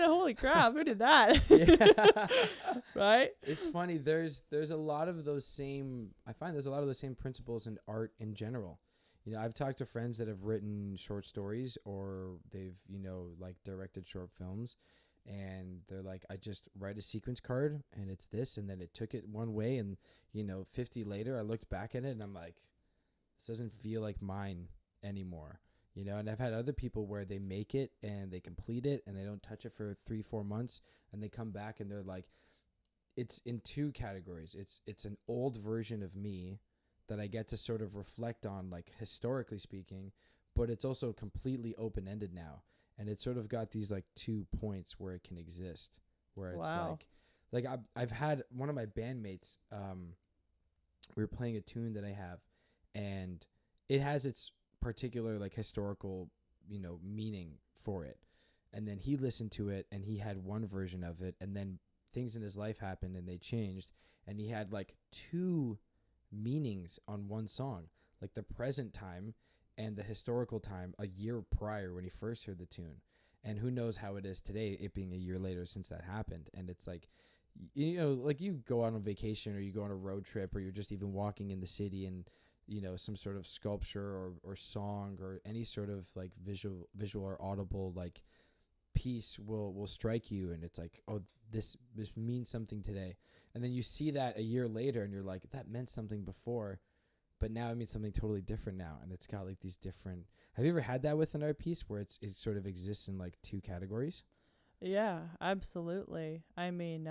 holy crap, who did that? Yeah. Right? It's funny. There's a lot of those same. I find there's a lot of those same principles in art in general. You know, I've talked to friends that have written short stories or they've, like directed short films, and they're like, I just write a sequence card and it's this, and then it took it one way, and 50 later I looked back at it and I'm like, this doesn't feel like mine anymore. And I've had other people where they make it and they complete it and they don't touch it for 3-4 months, and they come back and they're like, it's in 2 categories. It's an old version of me that I get to sort of reflect on, like, historically speaking, but it's also completely open-ended now. And it's sort of got these, like, 2 points where it can exist, where it's Wow. like I've had one of my bandmates, we were playing a tune that I have, and it has its particular, like, historical, meaning for it. And then he listened to it and he had one version of it, and then things in his life happened and they changed, and he had like 2 meanings on one song, like the present time and the historical time a year prior when he first heard the tune. And who knows how it is today, it being a year later since that happened. And it's like, like you go out on vacation or you go on a road trip, or you're just even walking in the city, and some sort of sculpture or song or any sort of like visual or audible like piece will strike you, and it's like, oh, this means something today. And then you see that a year later and you're like, that meant something before, but now it means something totally different now. And it's got like these different. Have you ever had that with an art piece where it sort of exists in like 2 categories? Yeah, absolutely. I mean,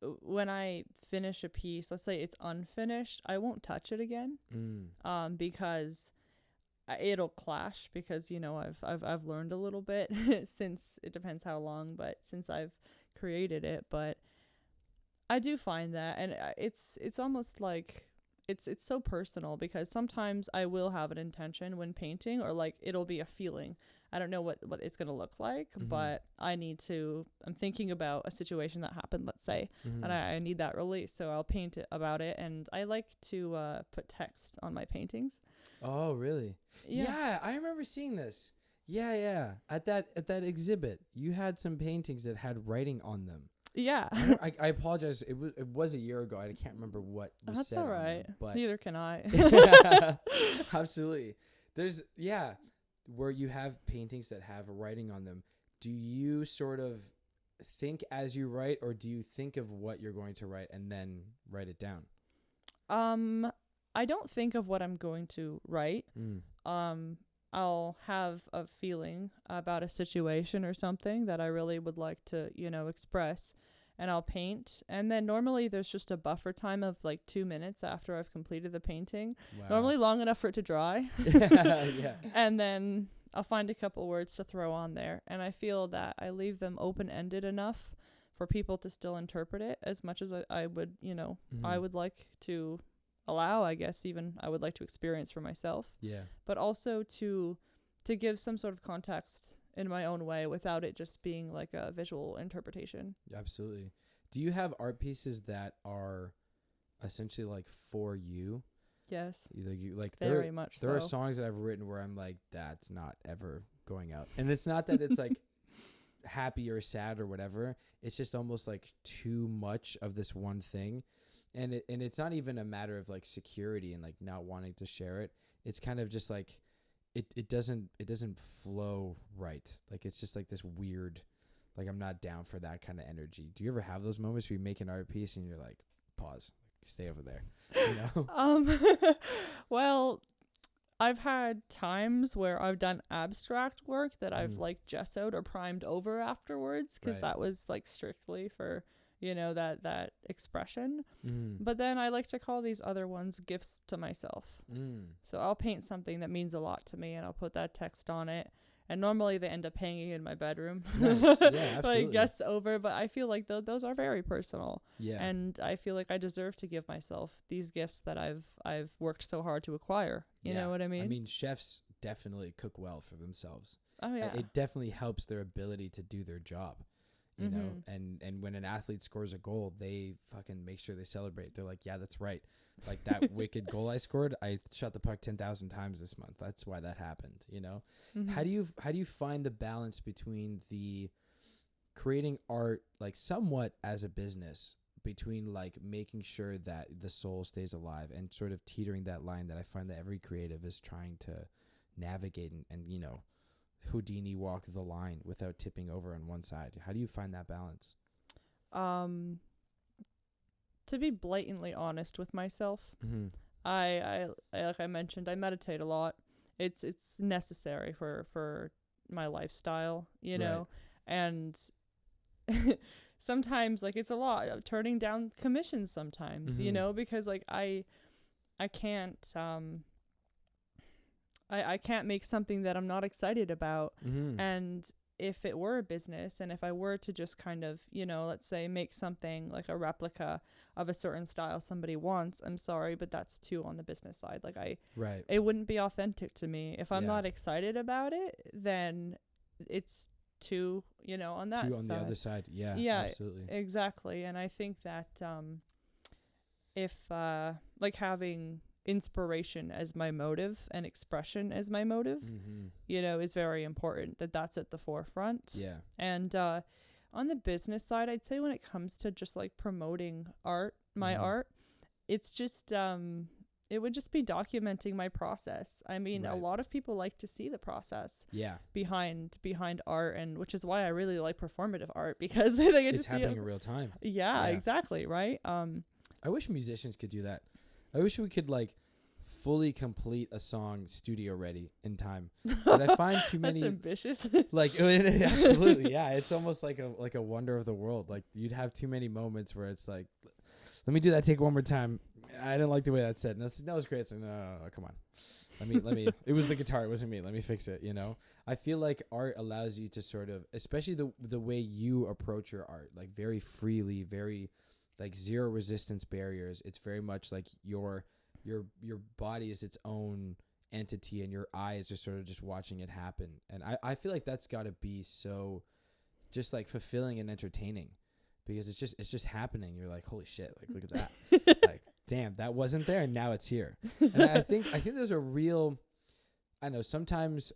when I finish a piece, let's say it's unfinished, I won't touch it again, because it'll clash, because I've learned a little bit since, it depends how long, but since I've created it. But I do find that, and it's almost like it's so personal, because sometimes I will have an intention when painting, or like it'll be a feeling. I don't know what it's going to look like, but I'm thinking about a situation that happened, let's say, and I need that release. So I'll paint it about it. And I like to put text on my paintings. Oh, really? Yeah, I remember seeing this. Yeah. At that exhibit, you had some paintings that had writing on them. Yeah. I apologize. It was a year ago. I can't remember what was That's said all on right. them, but Neither can I. Absolutely. There's where you have paintings that have writing on them. Do you sort of think as you write, or do you think of what you're going to write and then write it down? I don't think of what I'm going to write. I'll have a feeling about a situation or something that I really would like to, express, and I'll paint. And then normally there's just a buffer time of like 2 minutes after I've completed the painting. Wow. Normally long enough for it to dry. Yeah. And then I'll find a couple words to throw on there. And I feel that I leave them open-ended enough for people to still interpret it as much as I would, I would like to allow, I guess, even I would like to experience for myself. Yeah. But also to give some sort of context in my own way without it just being like a visual interpretation. Absolutely. Do you have art pieces that are essentially like for you? Yes. Very much there are so. songs that I've written where I'm like, that's not ever going out. And it's not that it's like happy or sad or whatever, it's just almost like too much of this one thing. And it's not even a matter of like security and like not wanting to share it. It's kind of just like it doesn't flow right. Like it's just like this weird, like I'm not down for that kind of energy. Do you ever have those moments where you make an art piece and you're like, pause, stay over there, you know? Well, I've had times where I've done abstract work that I've like gessoed or primed over afterwards, because that was like strictly for, you know, that expression. But then I like to call these other ones gifts to myself. So I'll paint something that means a lot to me and I'll put that text on it. And normally they end up hanging in my bedroom. Nice. Yeah, absolutely. Like guess over, but I feel like those are very personal. Yeah. And I feel like I deserve to give myself these gifts that I've worked so hard to acquire. You know what I mean? I mean, chefs definitely cook well for themselves. Oh yeah. It definitely helps their ability to do their job. You know, and when an athlete scores a goal, they fucking make sure they celebrate. They're like, yeah, that's right. Like that wicked goal I scored, I shot the puck 10,000 times this month. That's why that happened, you know? How do you find the balance between the creating art, like somewhat as a business, between like making sure that the soul stays alive and sort of teetering that line that I find that every creative is trying to navigate and you know, Houdini walk the line without tipping over on one side? How do you find that balance? To be blatantly honest with myself, I like I mentioned, I meditate a lot. It's necessary for my lifestyle, you know, and sometimes like it's a lot of turning down commissions sometimes, you know, because like I can't I can't make something that I'm not excited about. And if it were a business and if I were to just kind of, you know, let's say make something like a replica of a certain style somebody wants, I'm sorry, but that's too on the business side. Like it wouldn't be authentic to me. If I'm not excited about it, then it's too, you know, on that too side. On the other side. Yeah, absolutely. Exactly. And I think that if like having inspiration as my motive and expression as my motive, you know, is very important, that's at the forefront. Yeah. And on the business side, I'd say when it comes to just like promoting art, my art, it's just it would just be documenting my process. I mean, a lot of people like to see the process behind art, and which is why I really like performative art, because they get to see happening in real time. Yeah, exactly, right? I wish musicians could do that. I wish we could like fully complete a song studio ready in time. But I find too many. That's ambitious. Like absolutely, yeah. It's almost like a wonder of the world. Like you'd have too many moments where it's like, let me do that take one more time. I didn't like the way that said. That was great. It's like, no, come on. Let me. It was the guitar. It wasn't me. Let me fix it. You know. I feel like art allows you to sort of, especially the way you approach your art, like very freely, very like zero resistance barriers. It's very much like your body is its own entity and your eyes are sort of just watching it happen. And I feel like that's got to be so just like fulfilling and entertaining, because it's just happening. You're like, holy shit, like look at that. Like, damn, that wasn't there and now it's here. And I think there's a real, I know sometimes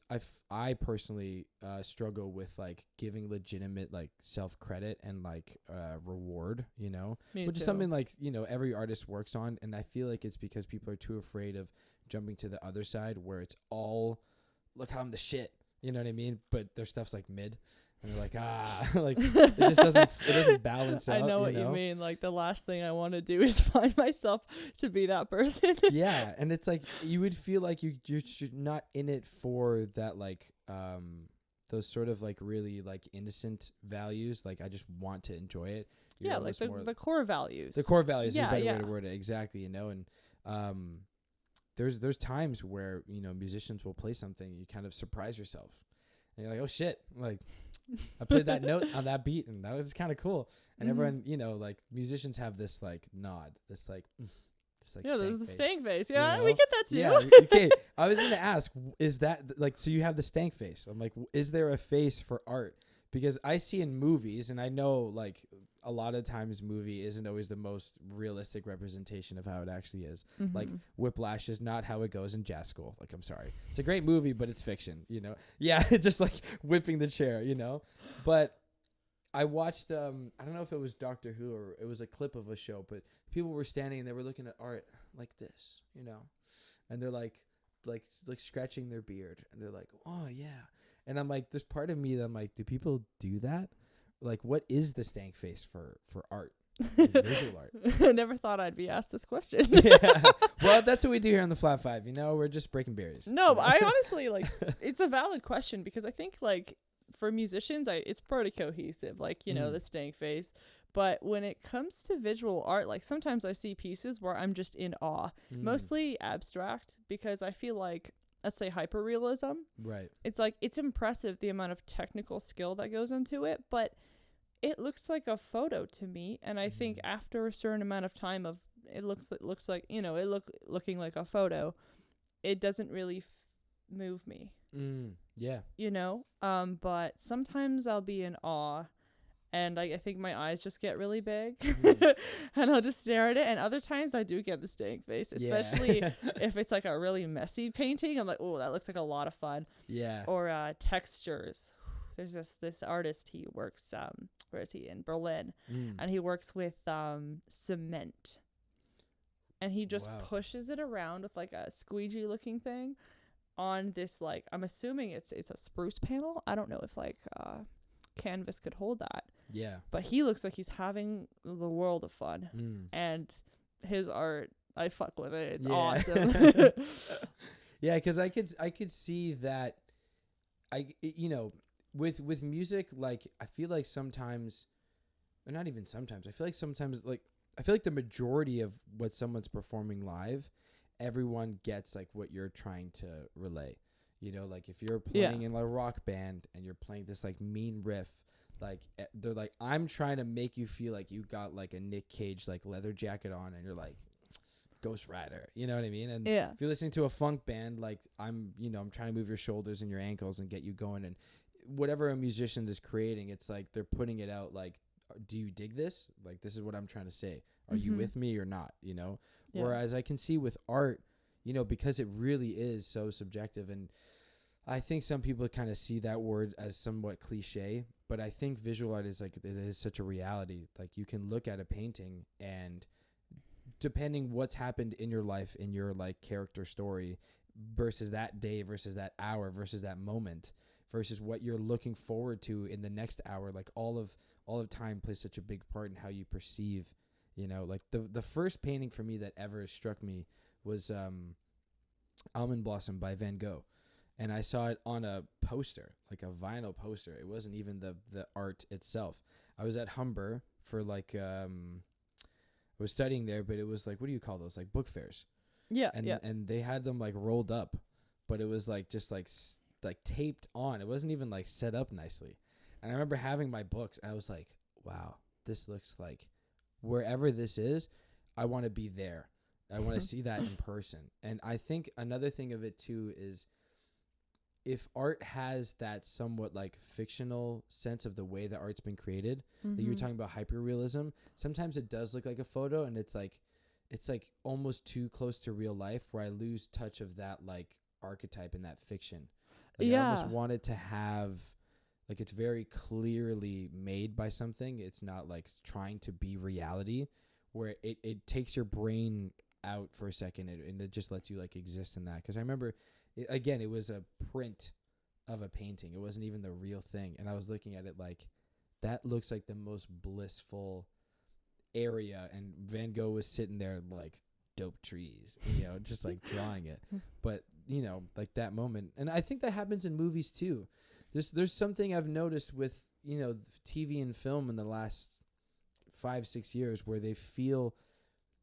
I personally struggle with like giving legitimate like self credit and like reward, you know, which is something like, you know, every artist works on. And I feel like it's because people are too afraid of jumping to the other side where it's all, look how I'm the shit, you know what I mean? But their stuff's like mid. And they're like, like it just doesn't balance out. I know what you mean. Like the last thing I want to do is find myself to be that person. Yeah, and it's like you would feel like you're not in it for that, like those sort of like really like innocent values. Like I just want to enjoy it. You're like the core values. The core values is a better way to word it. Exactly, you know. And there's times where, you know, musicians will play something, you kind of surprise yourself. And you're like, oh shit, like I played that note on that beat and that was kind of cool. And everyone, you know, like musicians have this like nod, this like there's the stank face. Yeah, you know? we get that too. Yeah, okay. I was gonna ask, is that like, so you have the stank face? I'm like, is there a face for art? Because I see in movies, and I know like a lot of times movie isn't always the most realistic representation of how it actually is. Mm-hmm. Like Whiplash is not how it goes in jazz school. Like, I'm sorry. It's a great movie, but it's fiction, you know? Yeah. Just like whipping the chair, you know? But I watched, I don't know if it was Doctor Who or it was a clip of a show, but people were standing and they were looking at art like this, you know? And they're like scratching their beard and they're like, oh yeah. And I'm like, there's part of me that I'm like, do people do that? Like, what is the stank face for art, like visual art? I never thought I'd be asked this question. Yeah. Well, that's what we do here on the Flat Five. You know, we're just breaking barriers. No, but I honestly, like, it's a valid question because I think, like, for musicians, it's pretty cohesive, like, you know, the stank face. But when it comes to visual art, like, sometimes I see pieces where I'm just in awe, mostly abstract, because I feel like, let's say hyperrealism. Right. It's like, it's impressive the amount of technical skill that goes into it, but it looks like a photo to me. And I think after a certain amount of time of it looks like, you know, looking like a photo, it doesn't really move me. Yeah. You know? But sometimes I'll be in awe and I think my eyes just get really big and I'll just stare at it. And other times I do get the stank face, especially if it's like a really messy painting. I'm like, oh, that looks like a lot of fun. Yeah. Or textures. There's this artist, he works, where is he? In Berlin. And he works with cement. And he just pushes it around with like a squeegee looking thing on this, like, I'm assuming it's a spruce panel. I don't know if like canvas could hold that. Yeah. But he looks like he's having the world of fun. And his art, I fuck with it. It's awesome. Yeah, because I could see that. You know, with music, like, I feel like sometimes, or not even sometimes, I feel like sometimes, like, I feel like the majority of what someone's performing live, everyone gets like what you're trying to relay. You know, like if you're playing in a rock band and you're playing this like mean riff, like they're like, I'm trying to make you feel like you got like a Nick Cage like leather jacket on and you're like Ghost Rider, you know what I mean? And if you're listening to a funk band, like I'm trying to move your shoulders and your ankles and get you going. And whatever a musician is creating, it's like they're putting it out like, do you dig this? Like, this is what I'm trying to say. Are you with me or not? You know? Yeah. Whereas I can see with art, you know, because it really is so subjective. And I think some people kind of see that word as somewhat cliche, but I think visual art is like, it is such a reality. Like, you can look at a painting and depending what's happened in your life, in your like character story versus that day, versus that hour, versus that moment, versus what you're looking forward to in the next hour, like all of time plays such a big part in how you perceive, you know, like the first painting for me that ever struck me was Almond Blossom by Van Gogh. And I saw it on a poster, like a vinyl poster. It wasn't even the art itself. I was at Humber for like, I was studying there, but it was like, what do you call those? Like book fairs. Yeah. And they had them like rolled up, but it was like just like taped on. It wasn't even like set up nicely. And I remember having my books and I was like, wow, this looks like wherever this is, I want to be there. I want to see that in person. And I think another thing of it too is if art has that somewhat like fictional sense of the way that art's been created, that you were talking about hyperrealism, sometimes it does look like a photo and it's like almost too close to real life where I lose touch of that like archetype and that fiction. Like I almost want it to have, like, it's very clearly made by something. It's not like trying to be reality where it takes your brain out for a second and it just lets you like exist in that. Because I remember, it was a print of a painting. It wasn't even the real thing. And I was looking at it like, that looks like the most blissful area. And Van Gogh was sitting there like, dope trees, you know, just like drawing it. But, you know, like that moment. And I think that happens in movies too. There's something I've noticed with, you know, TV and film in the last 5-6 years where they feel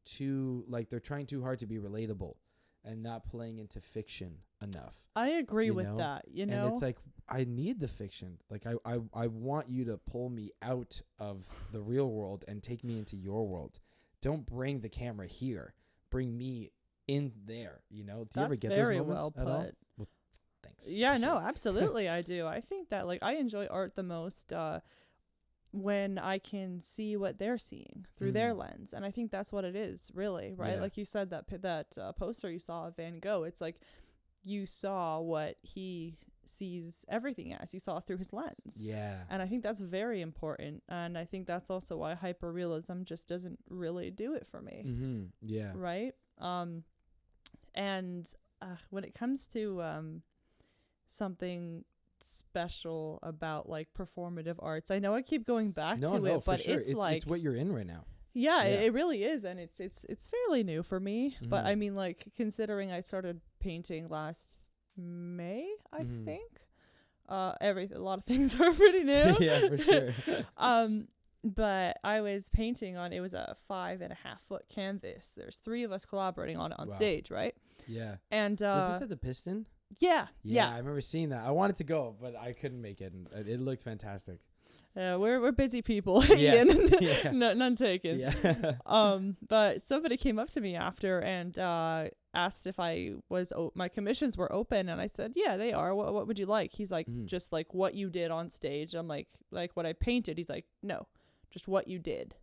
too, like they're trying too hard to be relatable and not playing into fiction enough. I agree with that, you know? And it's like, I need the fiction. Like, I want you to pull me out of the real world and take me into your world. Don't bring the camera here. Bring me in there, you know? Do you ever get those moments at all? Well, thanks. Yeah, no, absolutely I do. I think that, like, I enjoy art the most when I can see what they're seeing through their lens. And I think that's what it is, really, right? Like you said, that poster you saw of Van Gogh, it's like you saw what he sees everything as. You saw through his lens. Yeah. And I think that's very important. And I think that's also why hyperrealism just doesn't really do it for me. Mm-hmm. Yeah. Right? And when it comes to something special about like performative arts, I know I keep going back to it, but sure. it's like it's what you're in right now. yeah. It really is, and it's fairly new for me. Mm-hmm. But I mean, like, considering I started painting last May, I think a lot of things are pretty new. Yeah, for sure. But I was painting on, it was a 5.5 foot canvas. There's 3 of us collaborating on it on stage, right? Yeah. And was this at the Piston? Yeah. I remember seeing that. I wanted to go, but I couldn't make it, and it looked fantastic. We're busy people. Yes. Ian. None taken. Yeah. But somebody came up to me after and asked if I was my commissions were open, and I said, yeah, they are. What would you like? He's like, just like what you did on stage. I'm like what I painted. He's like, no, just what you did.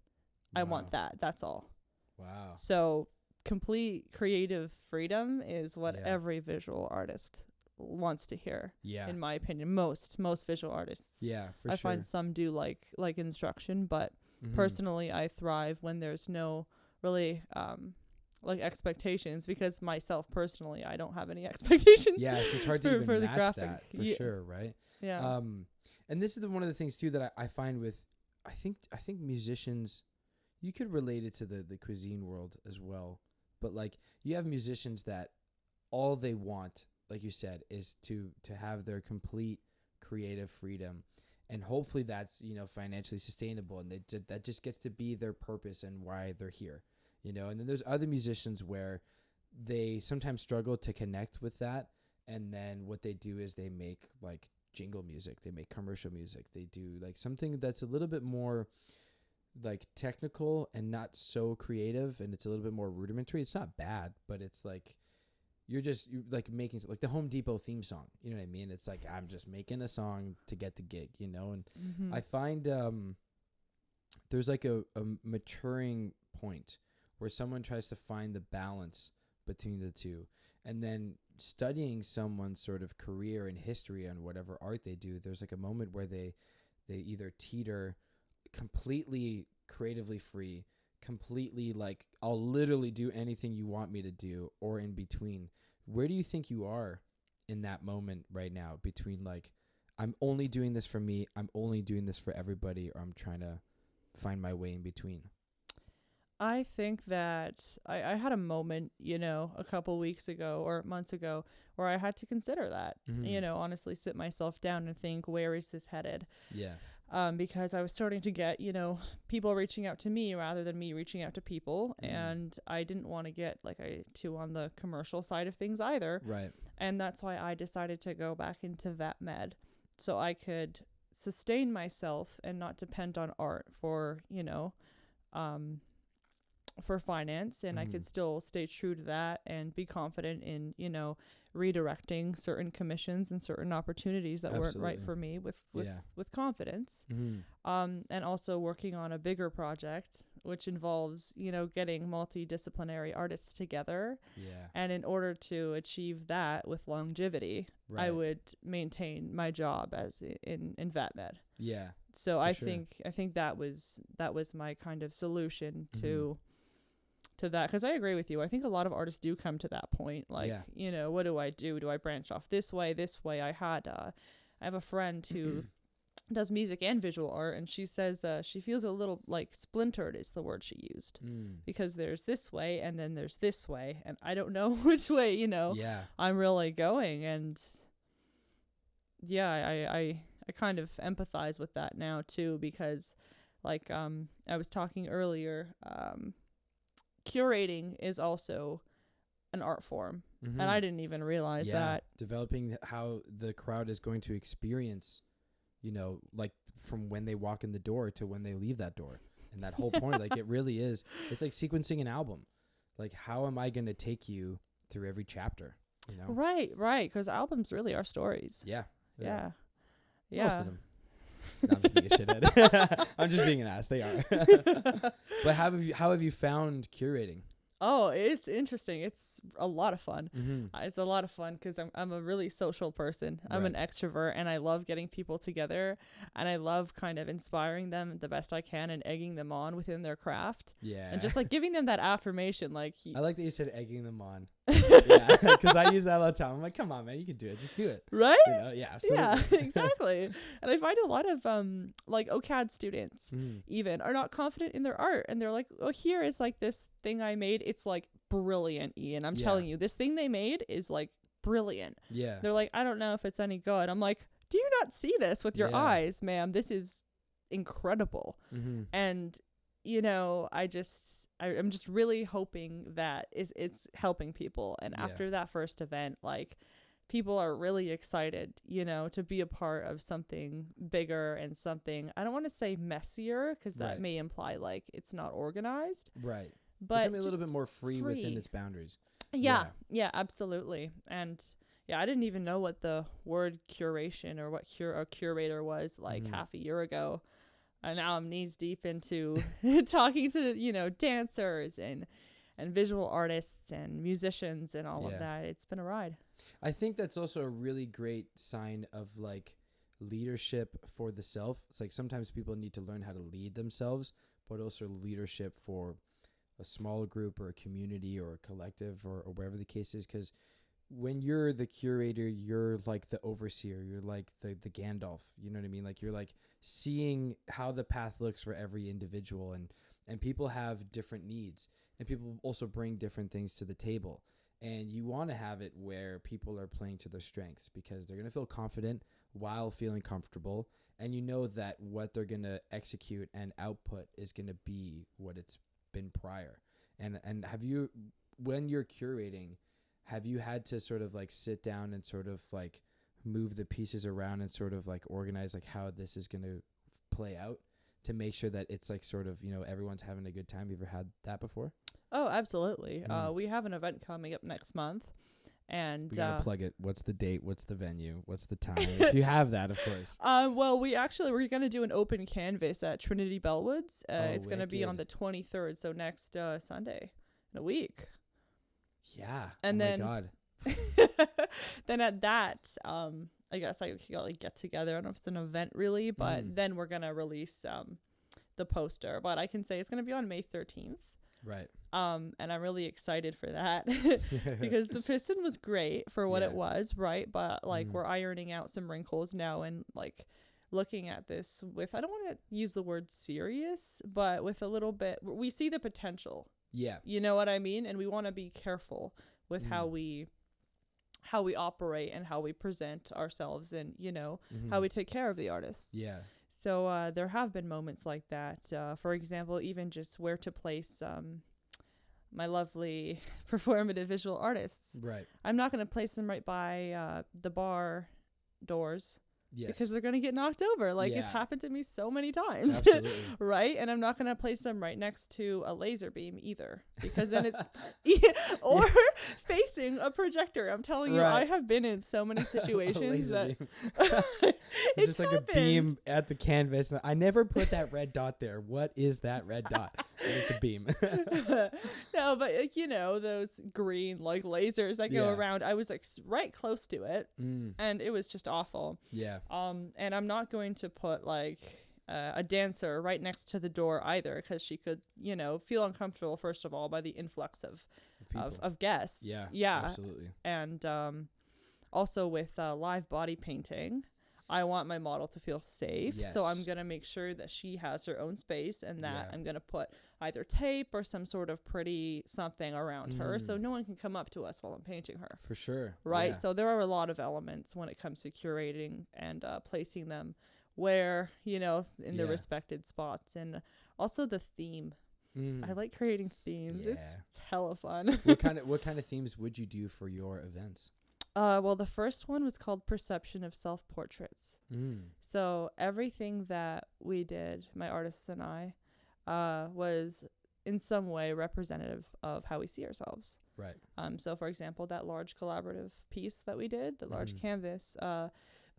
Wow. I want that. That's all. Wow. So complete creative freedom is what every visual artist wants to hear. Yeah. In my opinion, most visual artists. Yeah, for I sure. find some do like instruction, but personally I thrive when there's no really like expectations, because myself personally, I don't have any expectations. Yeah, so it's hard to even for match the graphic. that for sure, right? Yeah. And this is one of the things too that I find with I think musicians, you could relate it to the cuisine world as well. But like you have musicians that all they want, like you said, is to have their complete creative freedom, and hopefully that's, you know, financially sustainable, and that just gets to be their purpose and why they're here, you know. And then there's other musicians where they sometimes struggle to connect with that, and then what they do is they make like jingle music, they make commercial music, they do like something that's a little bit more like technical and not so creative, and it's a little bit more rudimentary. It's not bad, but it's like you're like making like the Home Depot theme song, you know what I mean? It's like I'm just making a song to get the gig, you know. And I find there's like a maturing point where someone tries to find the balance between the two, and then studying someone's sort of career and history on whatever art they do, there's like a moment where they either teeter completely creatively free, completely like I'll literally do anything you want me to do, or in between. Where do you think you are in that moment right now, between like I'm only doing this for me, I'm only doing this for everybody, or I'm trying to find my way in between? I think that I had a moment, you know, a couple weeks ago or months ago where I had to consider that, you know, honestly sit myself down and think, where is this headed? Yeah. Because I was starting to get, you know, people reaching out to me rather than me reaching out to people. And I didn't want to get too on the commercial side of things either. Right. And that's why I decided to go back into vet med, so I could sustain myself and not depend on art for, you know, for finance. And I could still stay true to that and be confident in, you know, redirecting certain commissions and certain opportunities that weren't right for me with confidence. And also working on a bigger project, which involves, you know, getting multidisciplinary artists together. Yeah. And in order to achieve that with longevity, I would maintain my job as in vet med. Yeah. So I think that was my kind of solution to that, because I agree with you. I think a lot of artists do come to that point, like, you know, what do I do? Do I branch off this way? I have a friend who does music and visual art, and she says she feels a little like splintered is the word she used, because there's this way and then there's this way, and I don't know which way, you know, I'm really going. And I kind of empathize with that now too, because like I was talking earlier, curating is also an art form, and I didn't even realize that. Developing how the crowd is going to experience, you know, like from when they walk in the door to when they leave that door, and that whole point, like it really is. It's like sequencing an album. Like, how am I going to take you through every chapter? You know, right, because albums really are stories. Yeah. Most of them. No, I'm just being a shithead. I'm just being an ass. They are. But how have you found curating? Oh, it's interesting. It's a lot of fun. Mm-hmm. It's a lot of fun because I'm a really social person. I'm an extrovert, and I love getting people together, and I love kind of inspiring them the best I can and egging them on within their craft. Yeah. And just like giving them that affirmation. Like I like that you said egging them on. Yeah, because I use that all the time. I'm like, come on, man, you can do it. Just do it. Right? You know? Yeah, absolutely. Yeah, exactly. And I find a lot of like OCAD students even are not confident in their art, and they're like, oh, here is like this thing I made. It's like brilliant, Ian. I'm telling you, this thing they made is like brilliant. Yeah. They're like, I don't know if it's any good. I'm like, do you not see this with your eyes, ma'am? This is incredible. And you know, I'm just really hoping that it's helping people. And after that first event, like, people are really excited, you know, to be a part of something bigger and something, I don't want to say messier, because that may imply like it's not organized. Right. But something a little bit more free within its boundaries. Yeah, absolutely. And yeah, I didn't even know what the word curation or what a curator was like half a year ago. And now I'm knees deep into talking to, you know, dancers and visual artists and musicians and all of that. It's been a ride. I think that's also a really great sign of like leadership for the self. It's like sometimes people need to learn how to lead themselves, but also leadership for a small group or a community or a collective or wherever the case is. Because when you're the curator, you're like the overseer. You're like the Gandalf. You know what I mean? Like, you're like seeing how the path looks for every individual, and people have different needs, and people also bring different things to the table. And you want to have it where people are playing to their strengths, because they're going to feel confident while feeling comfortable. And you know that what they're going to execute and output is going to be what it's been prior. And have you, when you're curating, have you had to sort of like sit down and sort of like move the pieces around and sort of like organize like how this is going to play out to make sure that it's like sort of, you know, everyone's having a good time? You ever had that before? Oh, absolutely. We have an event coming up next month, and we gotta plug it. What's the date? What's the venue? What's the time? If you have that, of course. Well, we're gonna do an open canvas at Trinity Bellwoods. It's gonna be on the 23rd, so next Sunday in a week. Yeah. And my God. Then at that, I guess I could like get together. I don't know if it's an event really, but then we're gonna release the poster. But I can say it's gonna be on May 13th. Right. And I'm really excited for that because the piston was great for what it was, right? But like we're ironing out some wrinkles now, and like looking at this with, I don't want to use the word serious, but with a little bit, we see the potential. Yeah. You know what I mean? And we want to be careful with how we operate and how we present ourselves, and, you know, how we take care of the artists. Yeah. So there have been moments like that. For example, even just where to place my lovely performative visual artists. Right. I'm not going to place them right by the bar doors. Yes. Because they're going to get knocked over. Like, it's happened to me so many times. Absolutely. Right? And I'm not going to place them right next to a laser beam either. Because then it's... or facing a projector. I'm telling you, I have been in so many situations that... It's just like happened. A beam at the canvas. I never put that red dot there. What is that red dot? It's a beam. No, but like, you know, those green like lasers that go around. I was like right close to it, and it was just awful. Yeah. And I'm not going to put like a dancer right next to the door either, because she could, you know, feel uncomfortable first of all by the influx of guests. Yeah. Yeah. Absolutely. And also with live body painting, I want my model to feel safe. Yes. So I'm going to make sure that she has her own space, and that I'm going to put either tape or some sort of pretty something around her, so no one can come up to us while I'm painting her. For sure. Right. Yeah. So there are a lot of elements when it comes to curating and placing them where, you know, in the respected spots, and also the theme. I like creating themes. Yeah. It's hella fun. What kind of themes would you do for your events? Well, the first one was called Perception of Self-Portraits. So everything that we did, my artists and I, was in some way representative of how we see ourselves. Right. So, for example, that large collaborative piece that we did, the large canvas,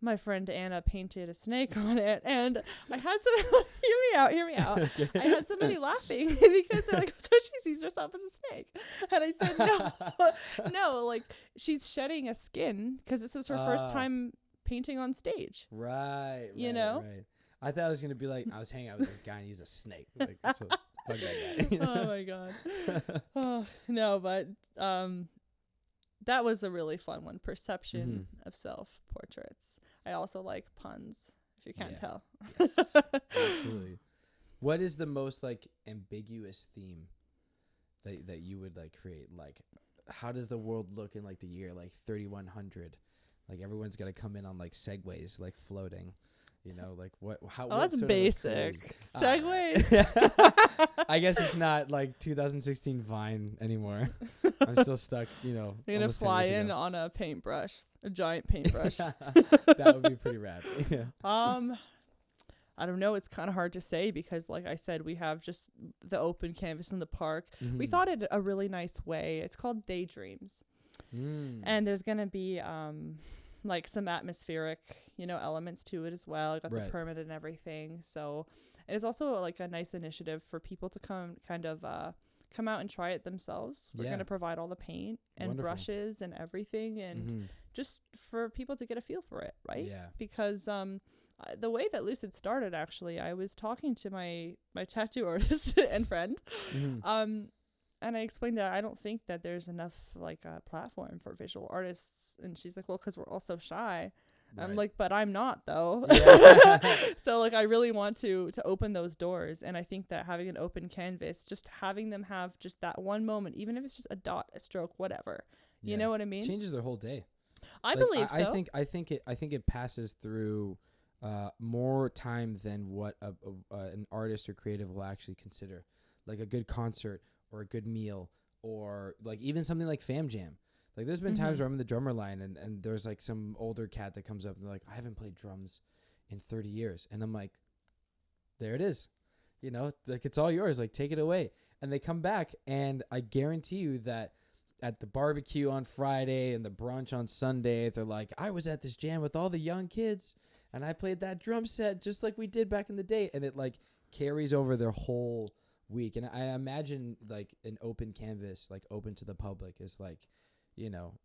my friend Anna painted a snake on it, and I had some hear me out. Okay. I had somebody laughing because they're like, so she sees herself as a snake. And I said, no, like she's shedding a skin because this is her first time painting on stage. Right. You know? Right. I thought it was going to be like, I was hanging out with this guy and he's a snake. Like, so, fuck that guy. Oh my God. Oh, no, but that was a really fun one. Perception of self portraits. I also like puns, if you can't tell. Yes, absolutely. What is the most like ambiguous theme that you would like create? Like, how does the world look in like the year like 3100? Like everyone's got to come in on like segways, like floating. You know, like what? How? Oh, what that's sort of, like, basic. Segways. Right. I guess it's not like 2016 Vine anymore. I'm still stuck. You know, You're gonna fly in on a paintbrush, a giant paintbrush. That would be pretty rad. Yeah. I don't know. It's kind of hard to say because, like I said, we have just the open canvas in the park. We thought it a really nice way. It's called Daydreams, and there's gonna be like some atmospheric, elements to it as well. I got the permit and everything. So it is also like a nice initiative for people to come out and try it themselves. We're going to provide all the paint and brushes and everything, and just for people to get a feel for it. Right. Yeah. Because, the way that Lucid started, actually, I was talking to my tattoo artist and friend, and I explained that I don't think that there's enough like a platform for visual artists. And she's like, well, because we're all so shy. Right. I'm like, but I'm not though. Yeah. So like, I really want to open those doors. And I think that having an open canvas, just having them have just that one moment, even if it's just a dot, a stroke, whatever, you know what I mean? Changes their whole day. I believe so. I think it passes through more time than what an artist or creative will actually consider, like a good concert or a good meal, or like even something like Fam Jam. Like there's been times where I'm in the drummer line and there's like some older cat that comes up and they're like, I haven't played drums in 30 years. And I'm like, there it is. Like it's all yours. Like take it away. And they come back and I guarantee you that at the barbecue on Friday and the brunch on Sunday, they're like, I was at this jam with all the young kids and I played that drum set just like we did back in the day. And it like carries over their whole week. And I imagine like an open canvas, like open to the public, is like,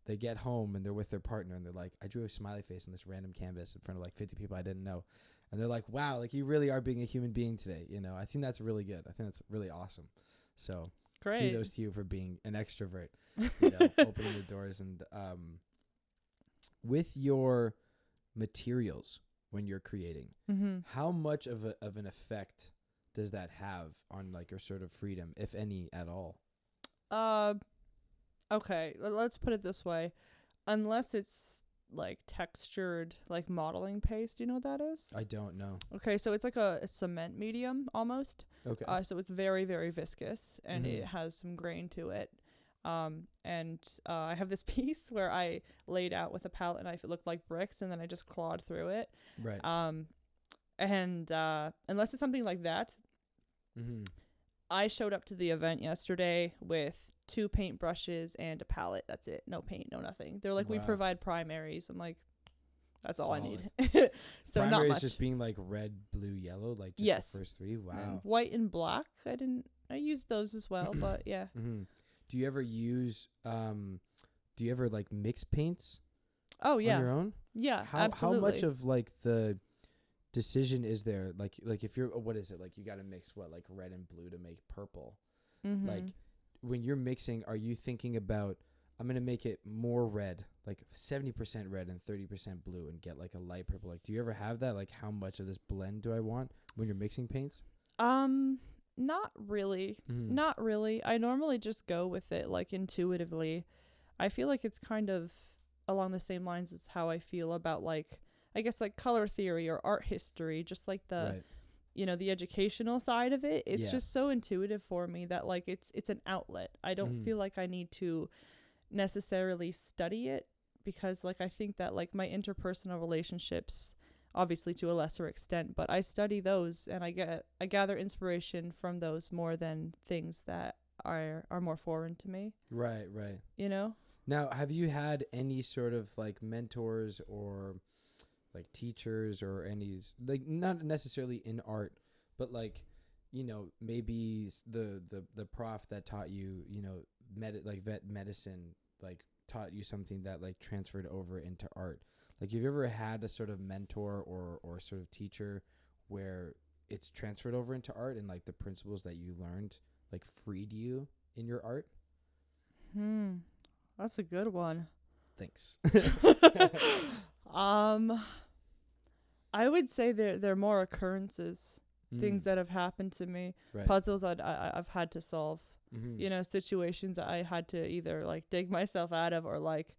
they get home and they're with their partner and they're like, I drew a smiley face on this random canvas in front of like 50 people I didn't know. And they're like, wow, like you really are being a human being today. I think that's really good. I think that's really awesome. So great. Kudos to you for being an extrovert, opening the doors. And with your materials when you're creating, how much of an effect does that have on like your sort of freedom, if any at all? Okay, let's put it this way. Unless it's like textured, like modeling paste, you know what that is? I don't know. Okay, so it's like a cement medium almost. Okay. So it's very, very viscous and it has some grain to it. And I have this piece where I laid out with a palette knife. It looked like bricks, and then I just clawed through it. Right. And unless it's something like that, I showed up to the event yesterday with 2 paint brushes and a palette. That's it. No paint, no nothing. They're like, we provide primaries. I'm like, that's all I need. So primaries not much. Just being like red, blue, yellow, like just the first 3. Wow. And white and black. I used those as well, but yeah. Do you ever use like mix paints? Oh yeah. On your own? Yeah, absolutely. How much of like the decision is there? Like if you're, what is it? Like you got to mix what, like red and blue to make purple. Like when you're mixing, are you thinking about, I'm going to make it more red, like 70% red and 30% blue, and get like a light purple? Like, do you ever have that? Like, how much of this blend do I want when you're mixing paints? Not really. Not really. I normally just go with it like intuitively. I feel like it's kind of along the same lines as how I feel about like, I guess like color theory or art history, just like the the educational side of it. It's just so intuitive for me that like it's an outlet. I don't feel like I need to necessarily study it, because like I think that like my interpersonal relationships, obviously to a lesser extent, but I study those and I gather inspiration from those more than things that are more foreign to me. Right. Now, have you had any sort of like mentors or like teachers or any, like not necessarily in art, but like, maybe the prof that taught you, vet medicine, like taught you something that like transferred over into art. Like, have you ever had a sort of mentor or sort of teacher where it's transferred over into art, and like the principles that you learned like freed you in your art? That's a good one. Thanks. I would say they're more occurrences, things that have happened to me, right. puzzles I've had to solve, situations I had to either like dig myself out of or like,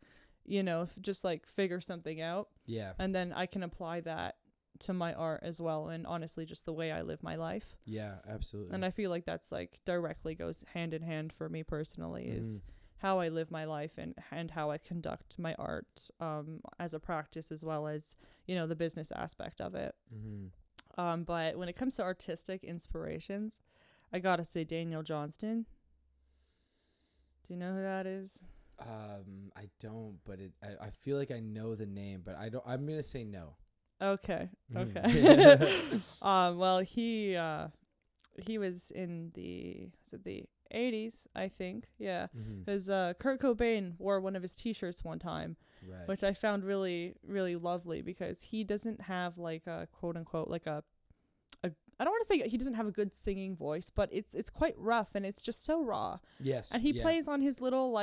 just like figure something out. Yeah. And then I can apply that to my art as well, and honestly just the way I live my life. Yeah, absolutely. And I feel like that's like directly goes hand in hand for me personally, is how I live my life and how I conduct my art as a practice, as well as, the business aspect of it. But when it comes to artistic inspirations, I gotta say Daniel Johnston. Do you know who that is? I don't, but I feel like I know the name, but I don't. I'm gonna say no. Okay. Well, he was in the 80s, I think. Yeah. Because Kurt Cobain wore one of his T-shirts one time, right. which I found really, really lovely, because he doesn't have like a quote unquote like a I don't want to say he doesn't have a good singing voice, but it's quite rough and it's just so raw. Yes. And he plays on his little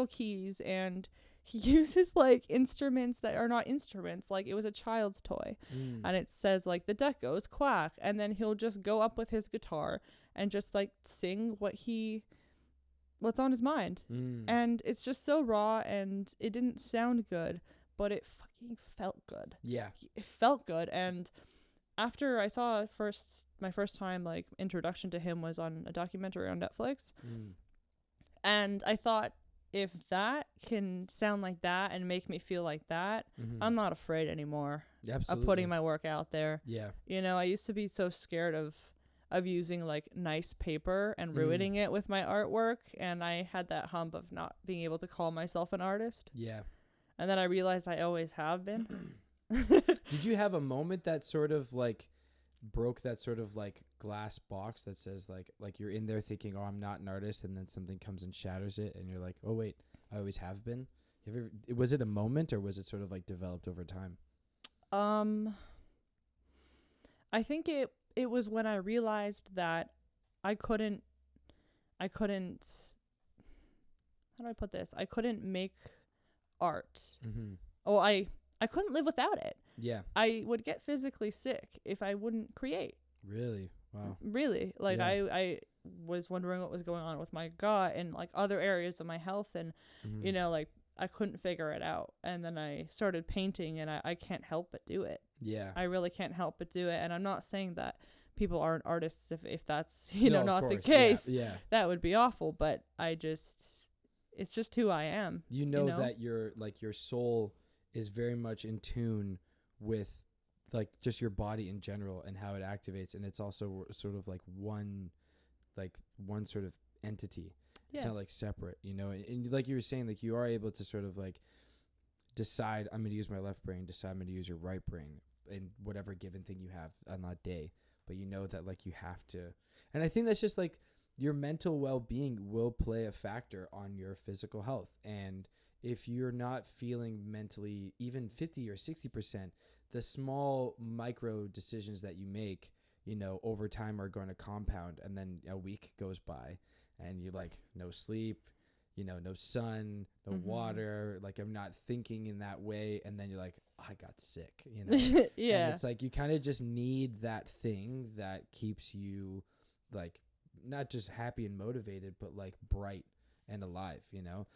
keys, and he uses like instruments that are not instruments. Like, it was a child's toy, and it says like the deck goes quack, and then he'll just go up with his guitar and just like sing what's on his mind. And it's just so raw, and it didn't sound good, but it fucking felt good. Yeah. It felt good. And after I saw my first time like introduction to him was on a documentary on Netflix. And I thought, if that can sound like that and make me feel like that, I'm not afraid anymore of putting my work out there. Yeah. I used to be so scared of using like nice paper and ruining it with my artwork, and I had that hump of not being able to call myself an artist. Yeah. And then I realized I always have been. Did you have a moment that sort of like broke that sort of like glass box that says like you're in there thinking, oh, I'm not an artist, and then something comes and shatters it, and you're like, oh wait, I always have been? Was it a moment, or was it sort of like developed over time? I think it was when I realized that I couldn't how do I put this? I couldn't make art. Oh, I couldn't live without it. Yeah. I would get physically sick if I wouldn't create. Really? Wow. Really. Like, yeah. I was wondering what was going on with my gut and like other areas of my health, and like I couldn't figure it out. And then I started painting, and I can't help but do it. Yeah. I really can't help but do it. And I'm not saying that people aren't artists if that's not the case. Yeah. That would be awful, but it's just who I am. You know that your soul is very much in tune with like just your body in general and how it activates, and it's also sort of like one sort of entity. Yeah. It's not like separate, and like you were saying, like you are able to sort of like decide, I'm going to use my left brain, decide I'm going to use your right brain in whatever given thing you have on that day, but that like you have to. And I think that's just like your mental well-being will play a factor on your physical health. And if you're not feeling mentally even 50 or 60%, the small micro decisions that you make, over time are going to compound. And then a week goes by and you're like, no sleep, no sun, no water. Like, I'm not thinking in that way. And then you're like, oh, I got sick, Yeah. And it's like, you kind of just need that thing that keeps you like, not just happy and motivated, but like bright and alive,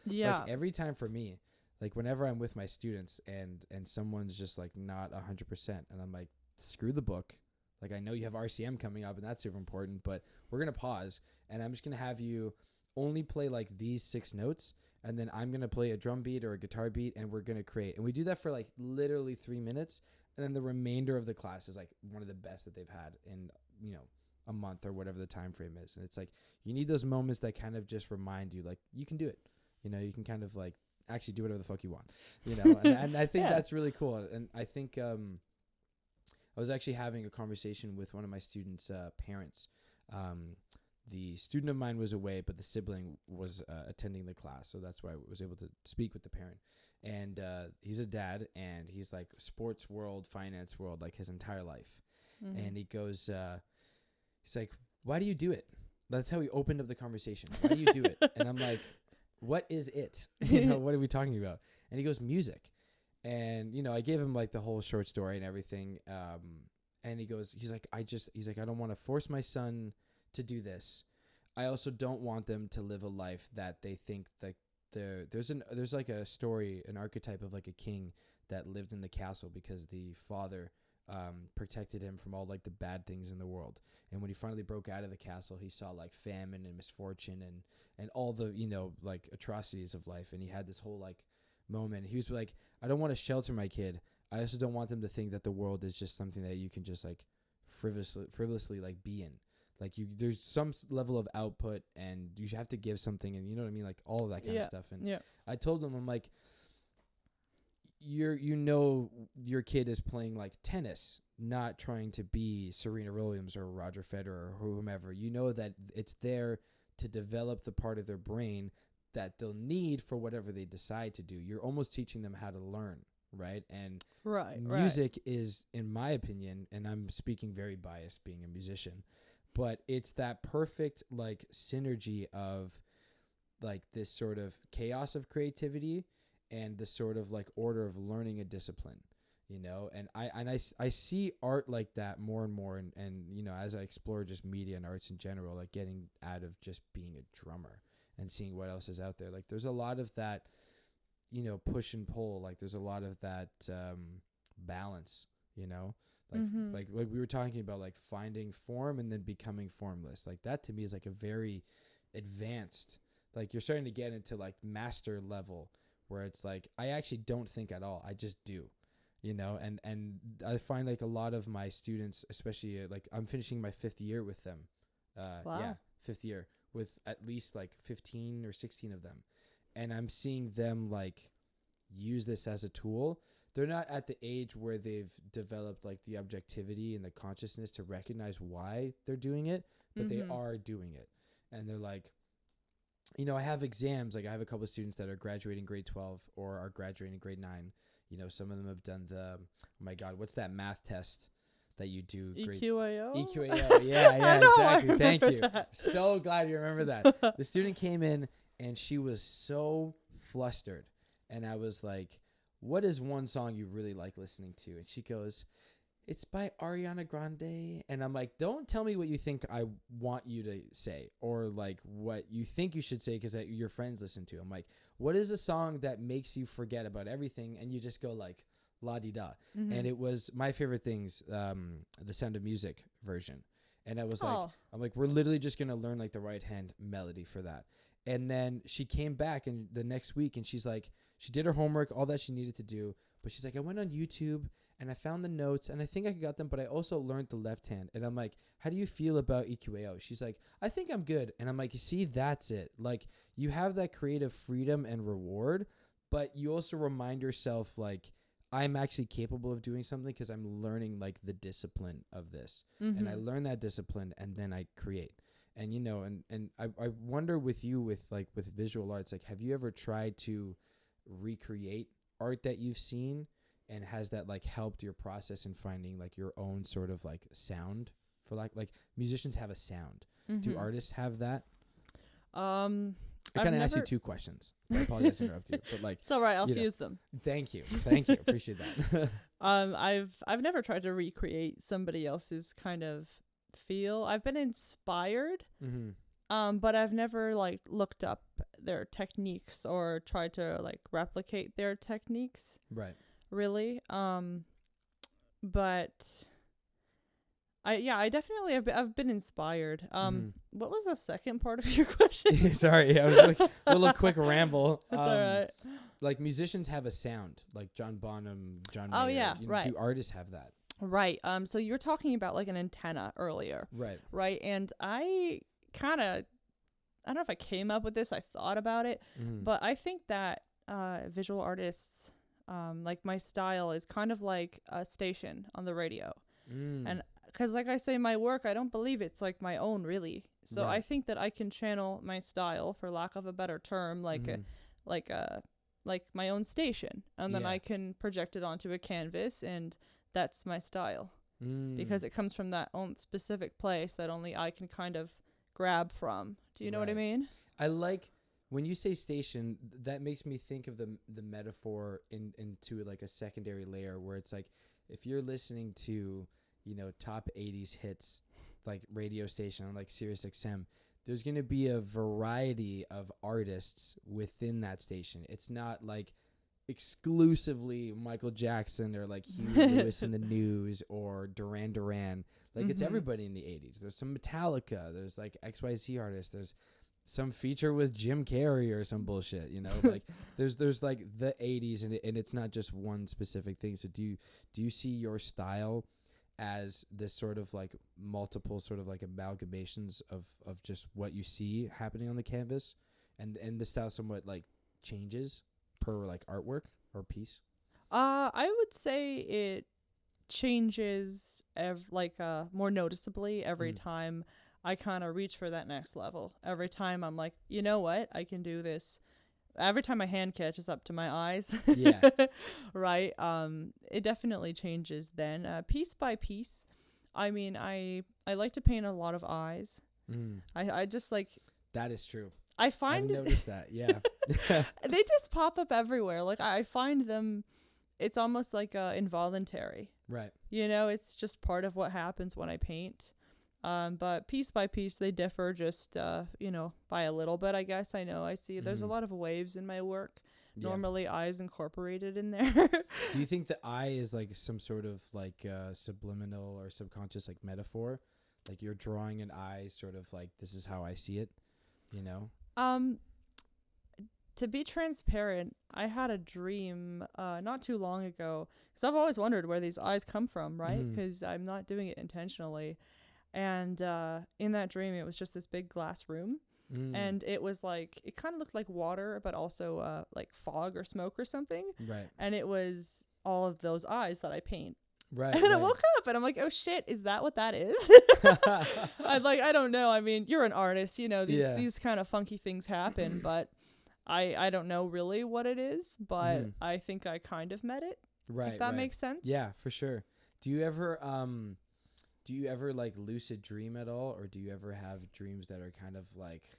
Yeah. Like every time for me, like whenever I'm with my students and someone's just like not 100%, and I'm like, screw the book. Like, I know you have RCM coming up and that's super important, but we're going to pause and I'm just going to have you only play like these 6 notes. And then I'm going to play a drum beat or a guitar beat, and we're going to create. And we do that for like literally 3 minutes. And then the remainder of the class is like one of the best that they've had in, a month or whatever the time frame is. And it's like, you need those moments that kind of just remind you, like, you can do it. You can kind of like actually do whatever the fuck you want, you know. And I think Yeah. that's really cool. And I think I was actually having a conversation with one of my students' parents. The student of mine was away, but the sibling was attending the class, so that's why I was able to speak with the parent. And he's a dad, and he's like sports world, finance world, like his entire life. Mm-hmm. And he goes, he's like, "Why do you do it?" That's how he opened up the conversation. Why do you do it? And I'm like, "What is it? You know, what are we talking about?" And he goes, "Music." And, you know, I gave him like the whole short story and everything. And he's like, I don't want to force my son to do this. I also don't want them to live a life that they think that there's like a story, an archetype of like a king that lived in the castle because the father protected him from all like the bad things in the world. And when he finally broke out of the castle, he saw like famine and misfortune and all the, you know, like atrocities of life. And he had this whole like moment. He was like, I don't want to shelter my kid. I also don't want them to think that the world is just something that you can just like frivolously like be in. Like there's some level of output and you have to give something, and you know what I mean? Like all of that kind of stuff. And I told him, I'm like, your kid is playing like tennis, not trying to be Serena Williams or Roger Federer or whomever. You know that it's there to develop the part of their brain that they'll need for whatever they decide to do. You're almost teaching them how to learn, right? And music is, in my opinion, and I'm speaking very biased being a musician, but it's that perfect like synergy of like this sort of chaos of creativity and the sort of like order of learning a discipline, you know. And I see art like that more and more, and you know, as I explore just media and arts in general, like getting out of just being a drummer and seeing what else is out there. Like there's a lot of that, you know, push and pull. Like there's a lot of that balance, you know, like like we were talking about, like finding form and then becoming formless. Like that to me is like a very advanced, like you're starting to get into like master level where it's like, I actually don't think at all. I just do, you know, and I find like a lot of my students, especially like I'm finishing my 5th year with them. Wow. Yeah, 5th year with at least like 15 or 16 of them. And I'm seeing them like use this as a tool. They're not at the age where they've developed like the objectivity and the consciousness to recognize why they're doing it, but they are doing it. And they're like, you know, I have exams. Like I have a couple of students that are graduating grade 12 or are graduating grade 9. You know, some of them have done the, oh my God, what's that math test that you do? EQAO? EQAO. Yeah, exactly. Thank you. That. So glad you remember that. The student came in and she was so flustered. And I was like, what is one song you really like listening to? And she goes, it's by Ariana Grande. And I'm like, don't tell me what you think I want you to say or like what you think you should say because your friends listen to. I'm like, what is a song that makes you forget about everything and you just go like la-di-da? And it was My Favorite Things, the Sound of Music version. And I was like, I'm like, we're literally just going to learn like the right hand melody for that. And then she came back and the next week and she's like, she did her homework, all that she needed to do. But she's like, I went on YouTube and I found the notes and I think I got them, but I also learned the left hand. And I'm like, how do you feel about EQAO? She's like, I think I'm good. And I'm like, you see, that's it. Like you have that creative freedom and reward, but you also remind yourself like, I'm actually capable of doing something because I'm learning like the discipline of this. And I learn that discipline and then I create. And, you know, and I wonder with you with visual arts, like, have you ever tried to recreate art that you've seen, and has that like helped your process in finding like your own sort of like sound for like musicians have a sound. Do artists have that? I kind of asked you 2 questions. I apologize to interrupt you, but like it's all right. I'll fuse them. Thank you. Appreciate that. I've never tried to recreate somebody else's kind of feel. I've been inspired, but I've never like looked up their techniques or tried to like replicate their techniques. Right. Really. But I definitely I've been inspired. What was the second part of your question? Sorry, I was like a little quick ramble. That's all right. Like musicians have a sound, like John Bonham, John Mayer. Oh yeah, right. Do artists have that? Right. So you were talking about like an antenna earlier. Right. Right. And I don't know if I came up with this, I thought about it, but I think that visual artists, like my style is kind of like a station on the radio. And because like I say, my work, I don't believe it's like my own really. So I think that I can channel my style, for lack of a better term, like like my own station, and then I can project it onto a canvas, and that's my style because it comes from that own specific place that only I can kind of grab from. Do you know what I mean? I like when you say station, that makes me think of the metaphor into like a secondary layer where it's like if you're listening to, you know, top 80s hits like radio station on like Sirius XM, there's going to be a variety of artists within that station. It's not like exclusively Michael Jackson or like Huey Lewis in the News or Duran Duran. Like it's everybody in the 80s. There's some Metallica. There's like XYZ artists. There's some feature with Jim Carrey or some bullshit, you know? Like there's like the 80s and it's not just one specific thing. So do you see your style as this sort of like multiple sort of like amalgamations of just what you see happening on the canvas, and the style somewhat like changes per like artwork or piece? I would say it changes more noticeably every time I kind of reach for that next level. Every time I'm like, you know what, I can do this. Every time my hand catches up to my eyes, right? It definitely changes then, piece by piece. I mean, I like to paint a lot of eyes. I just like, that is true. I find I've noticed that. Yeah. They just pop up everywhere. Like I find them, it's almost like involuntary. Right. You know, it's just part of what happens when I paint. But piece by piece, they differ just, you know, by a little bit, I guess. I know I see there's a lot of waves in my work. Yeah. Normally eyes incorporated in there. Do you think the eye is like some sort of like subliminal or subconscious like metaphor? Like you're drawing an eye sort of like, this is how I see it, you know? To be transparent, I had a dream not too long ago, because I've always wondered where these eyes come from, right? Because I'm not doing it intentionally. And in that dream, it was just this big glass room. And it was like, it kind of looked like water, but also like fog or smoke or something. Right. And it was all of those eyes that I paint. Right. And I woke up and I'm like, oh shit, is that what that is? I don't know. I mean, you're an artist, you know, these kind of funky things happen, but I don't know really what it is, but I think I kind of met it. Right. If that makes sense. Yeah, for sure. Do you ever like lucid dream at all, or do you ever have dreams that are kind of like,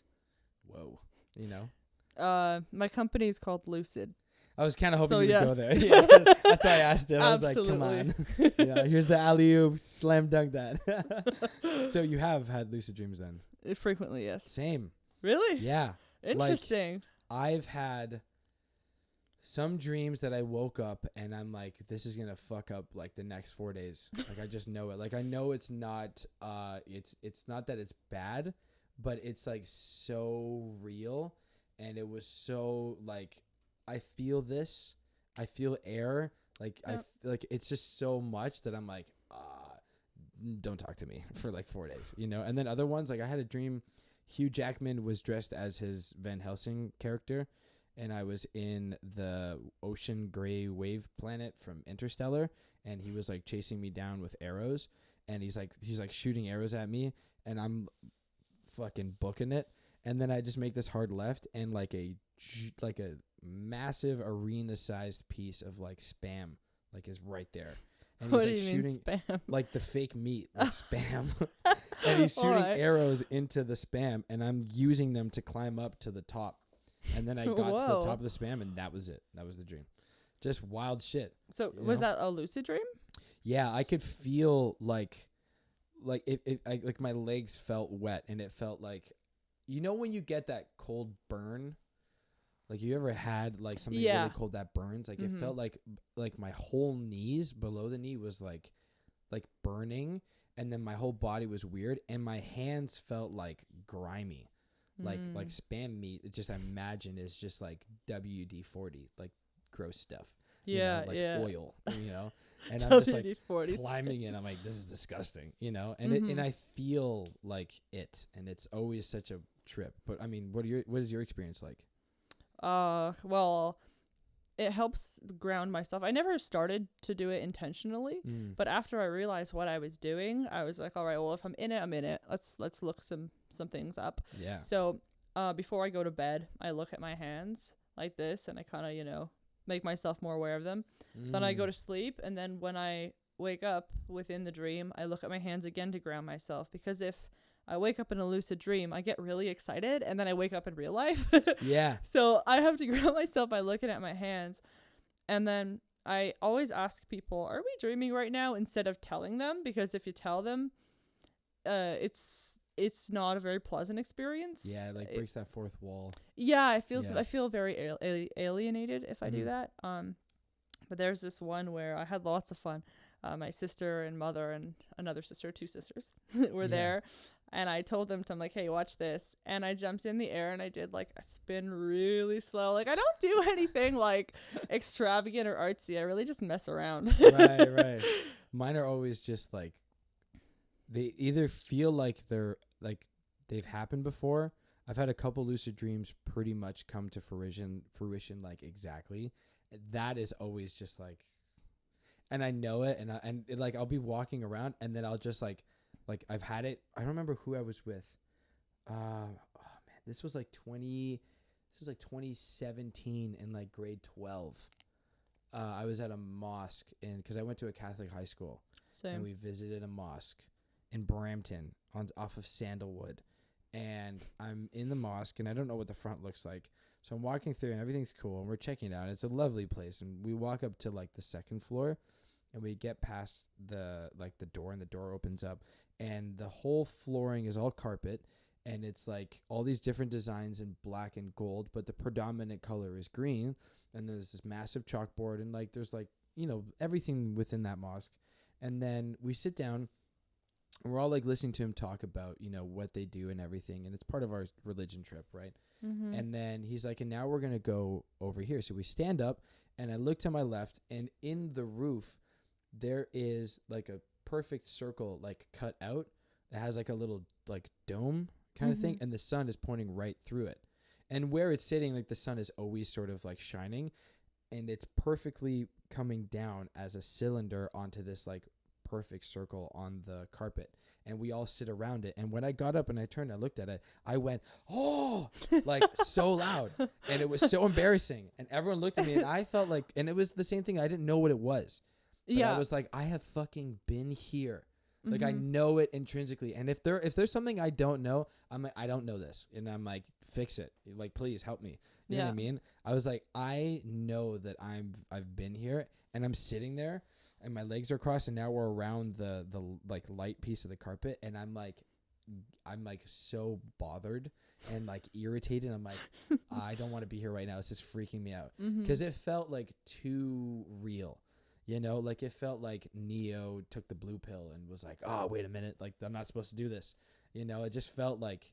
whoa, you know? My company is called Lucid. I was kind of hoping you would go there. Yeah, that's why I asked it. I was like, come on. Here's the alley-oop, slam dunk that. So you have had lucid dreams then? Frequently, yes. Same. Really? Yeah. Interesting. Like, I've had some dreams that I woke up and I'm like, this is going to fuck up like the next 4 days. Like, I just know it. Like, I know it's not, it's not that it's bad, but it's like so real. And it was so like, I feel this, I feel air. Like, Yep. like it's just so much that I'm like, don't talk to me for like 4 days, you know? And then other ones, like I had a dream, Hugh Jackman was dressed as his Van Helsing character. And I was in the ocean gray wave planet from Interstellar, and he was like chasing me down with arrows, and he's like shooting arrows at me, and I'm fucking booking it, and then I just make this hard left, and like a massive arena-sized piece of like Spam like is right there, and what he's do like you shooting mean Spam? like the fake meat like Spam, and he's shooting arrows into the Spam, and I'm using them to climb up to the top. And then I got to the top of the Spam, and that was it. That was the dream. Just wild shit. So was that a lucid dream? Yeah, I could feel like like my legs felt wet, and it felt like, you know, when you get that cold burn, like you ever had like something really cold that burns, like it felt like my whole knees below the knee was like burning, and then my whole body was weird, and my hands felt like grimy. Like Spam meat, it just, I imagine, is just like WD-40, like gross stuff. Yeah, you know, like oil, you know. And I'm just like climbing in. I'm like, this is disgusting, you know. And and I feel like it, and it's always such a trip. But I mean, what is your experience like? Well, it helps ground myself. I never started to do it intentionally, but after I realized what I was doing, I was like, all right, well, if I'm in it, I'm in it. Let's look some things up. Yeah. So before I go to bed, I look at my hands like this, and I kind of, you know, make myself more aware of them. Then I go to sleep, and then when I wake up within the dream, I look at my hands again to ground myself, because if I wake up in a lucid dream, I get really excited, and then I wake up in real life. Yeah. So I have to ground myself by looking at my hands. And then I always ask people, are we dreaming right now, instead of telling them, because if you tell them, it's not a very pleasant experience. Yeah, it like breaks that fourth wall. Yeah, I feel very alienated if I do that. But there's this one where I had lots of fun. My sister and mother and another sister, 2 sisters, were there. And I told them, I'm like, hey, watch this. And I jumped in the air and I did like a spin really slow. Like, I don't do anything like extravagant or artsy. I really just mess around. Right. Mine are always just like, they either feel like they've happened before. I've had a couple lucid dreams pretty much come to fruition like exactly. That is always just like, and I know it, and like I'll be walking around, and then I'll just like I've had it. I don't remember who I was with. Oh man, this was like 2017 in like grade 12. I was at a mosque because I went to a Catholic high school. Same. And we visited a mosque in Brampton off of Sandalwood, and I'm in the mosque, and I don't know what the front looks like. So I'm walking through, and everything's cool, and we're checking it out. It's a lovely place, and we walk up to like the second floor, and we get past the door, and the door opens up, and the whole flooring is all carpet, and it's like all these different designs in black and gold, but the predominant color is green. And there's this massive chalkboard, and like there's like, you know, everything within that mosque. And then we sit down, and we're all like listening to him talk about, you know, what they do and everything, and it's part of our religion trip, right? Mm-hmm. And then he's like, and now we're gonna go over here. So we stand up, and I look to my left, and in the roof there is like a perfect circle like cut out. It has like a little like dome kind of thing, and the sun is pointing right through it. And where it's sitting, like the sun is always sort of like shining, and it's perfectly coming down as a cylinder onto this like perfect circle on the carpet. And we all sit around it. And when I got up and I turned, I looked at it, I went, oh, like so loud. And it was so embarrassing. And everyone looked at me, and I felt like, and it was the same thing. I didn't know what it was. But I was like, I have fucking been here. Like, I know it intrinsically. And if there's something I don't know, I'm like, I don't know this. And I'm like, fix it. Like, please help me. You know what I mean? I was like, I know that I've been here, and I'm sitting there, and my legs are crossed, and now we're around the like light piece of the carpet, and I'm like so bothered and like irritated. I'm like, I don't want to be here right now. It's just freaking me out because it felt like too real. You know, like it felt like Neo took the blue pill and was like, oh, wait a minute. Like, I'm not supposed to do this. You know, it just felt like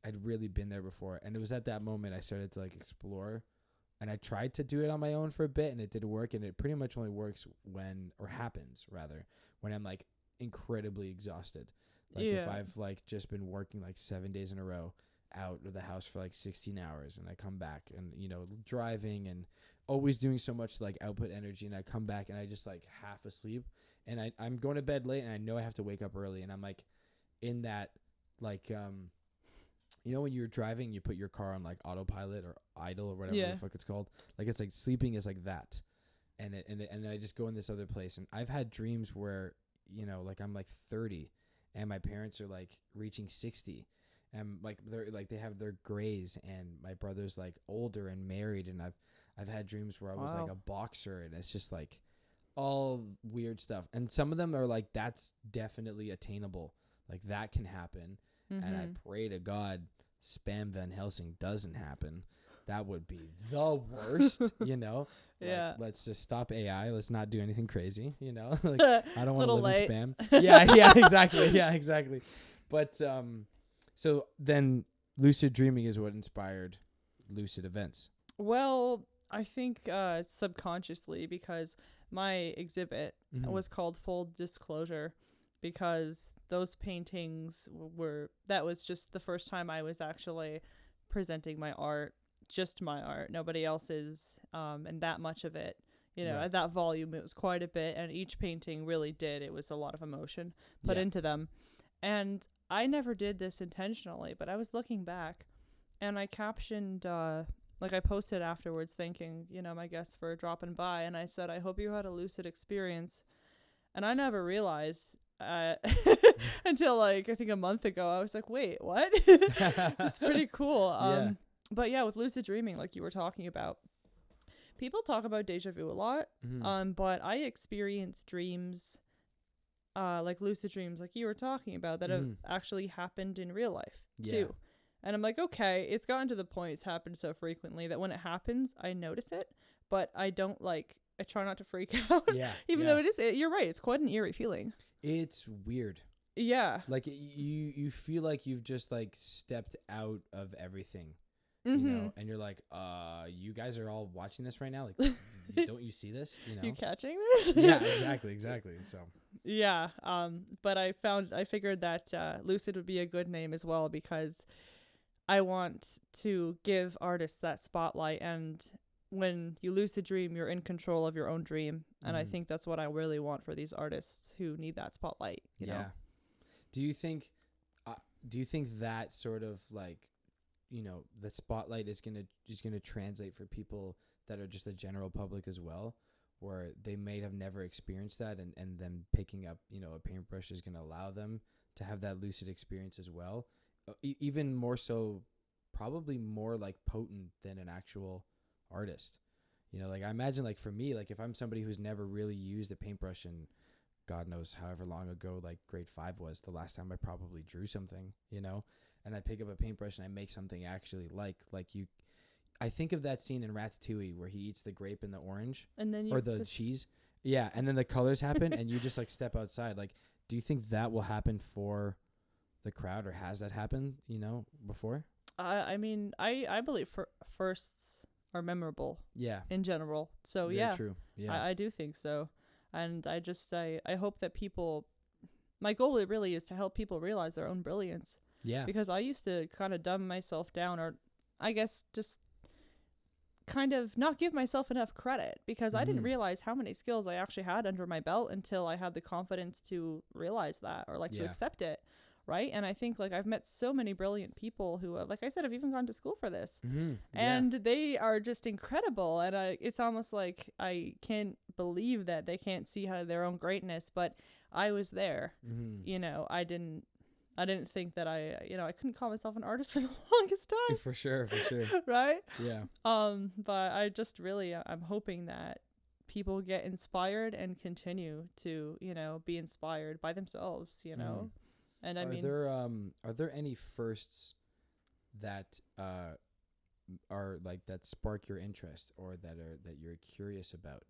I'd really been there before. And it was at that moment I started to like explore, and I tried to do it on my own for a bit, and it didn't work. And it pretty much only works happens when I'm like incredibly exhausted. Like if I've like just been working like 7 days in a row out of the house for like 16 hours, and I come back and, you know, driving and always doing so much to like output energy, and I come back and I just like half asleep, and I'm going to bed late, and I know I have to wake up early, and I'm like in that like you know when you're driving, you put your car on like autopilot or idle or whatever the fuck it's called, like it's like sleeping is like that, and then I just go in this other place. And I've had dreams where, you know, like I'm like 30 and my parents are like reaching 60, and like they're like they have their grays, and my brother's like older and married, and I've had dreams where I was like a boxer, and it's just like all weird stuff. And some of them are like, that's definitely attainable. Like that can happen. And I pray to God Spam Van Helsing doesn't happen. That would be the worst, you know? Like, let's just stop AI. Let's not do anything crazy, you know? Like, I don't want to live in spam. Yeah, exactly. Yeah, exactly. But so then lucid dreaming is what inspired lucid events. Well, I think subconsciously, because my exhibit was called Full Disclosure, because those paintings that was just the first time I was actually presenting my art just my art, nobody else's, and that much of it, you know, Right. at that volume, it was quite a bit, and each painting really did. It was a lot of emotion put Yeah. into them. And I never did this intentionally, but I was looking back, and I captioned, like I posted afterwards thanking, you know, my guests for dropping by, and I said, I hope you had a lucid experience. And I never realized until like I think a month ago. I was like, wait, what? It's pretty cool. Yeah. But yeah, with lucid dreaming, like you were talking about, people talk about deja vu a lot. Mhm. But I experience dreams, like lucid dreams, like you were talking about, that have Mhm. actually happened in real life Yeah. too. And I'm like, okay, it's gotten to the point, it's happened so frequently that when it happens, I notice it, but I don't like, I try not to freak out. Yeah. Even yeah. though you're right, it's quite an eerie feeling. It's weird. Yeah. Like you feel like you've just like stepped out of everything, Mm-hmm. you know, and you're like, you guys are all watching this right now. Like, don't you see this? You know? You catching this? Yeah, exactly. So. Yeah. But I figured that lucid would be a good name as well, because I want to give artists that spotlight, and when you lucid dream, you're in control of your own dream. And I Mhm. think that's what I really want for these artists who need that spotlight, you know? Do you think that sort of like, you know, the spotlight is gonna translate for people that are just the general public as well, where they may have never experienced that, and them picking up, you know, a paintbrush is gonna allow them to have that lucid experience as well, even more so, probably more like potent than an actual artist. You know, like I imagine, like for me, like if I'm somebody who's never really used a paintbrush in God knows however long ago, like grade 5 was the last time I probably drew something, you know, and I pick up a paintbrush and I make something actually like you. I think of that scene in Ratatouille where he eats the grape and the orange And then or the cheese. Yeah. And then the colors happen and you just like step outside. Like, do you think that will happen for the crowd, or has that happened, you know, before? I mean, I believe firsts are memorable Yeah. in general. So Very yeah, true. Yeah. I do think so. And I hope that people, my goal really is to help people realize their own brilliance. Yeah. Because I used to kind of dumb myself down, or I guess just kind of not give myself enough credit, because I didn't Mhm. realize how many skills I actually had under my belt until I had the confidence to realize that, or like to Yeah. accept it. Right. And I think like I've met so many brilliant people who have, like I said, I've even gone to school for this. Mm-hmm. And they are just incredible. And it's almost like I can't believe that they can't see how their own greatness, but I was there. Mm-hmm. You know, I didn't think that I couldn't call myself an artist for the longest time. For sure. Right. Yeah. But I just really, I'm hoping that people get inspired and continue to, you know, be inspired by themselves, you know. And I mean, are there any firsts that are like that spark your interest, or that you're curious about?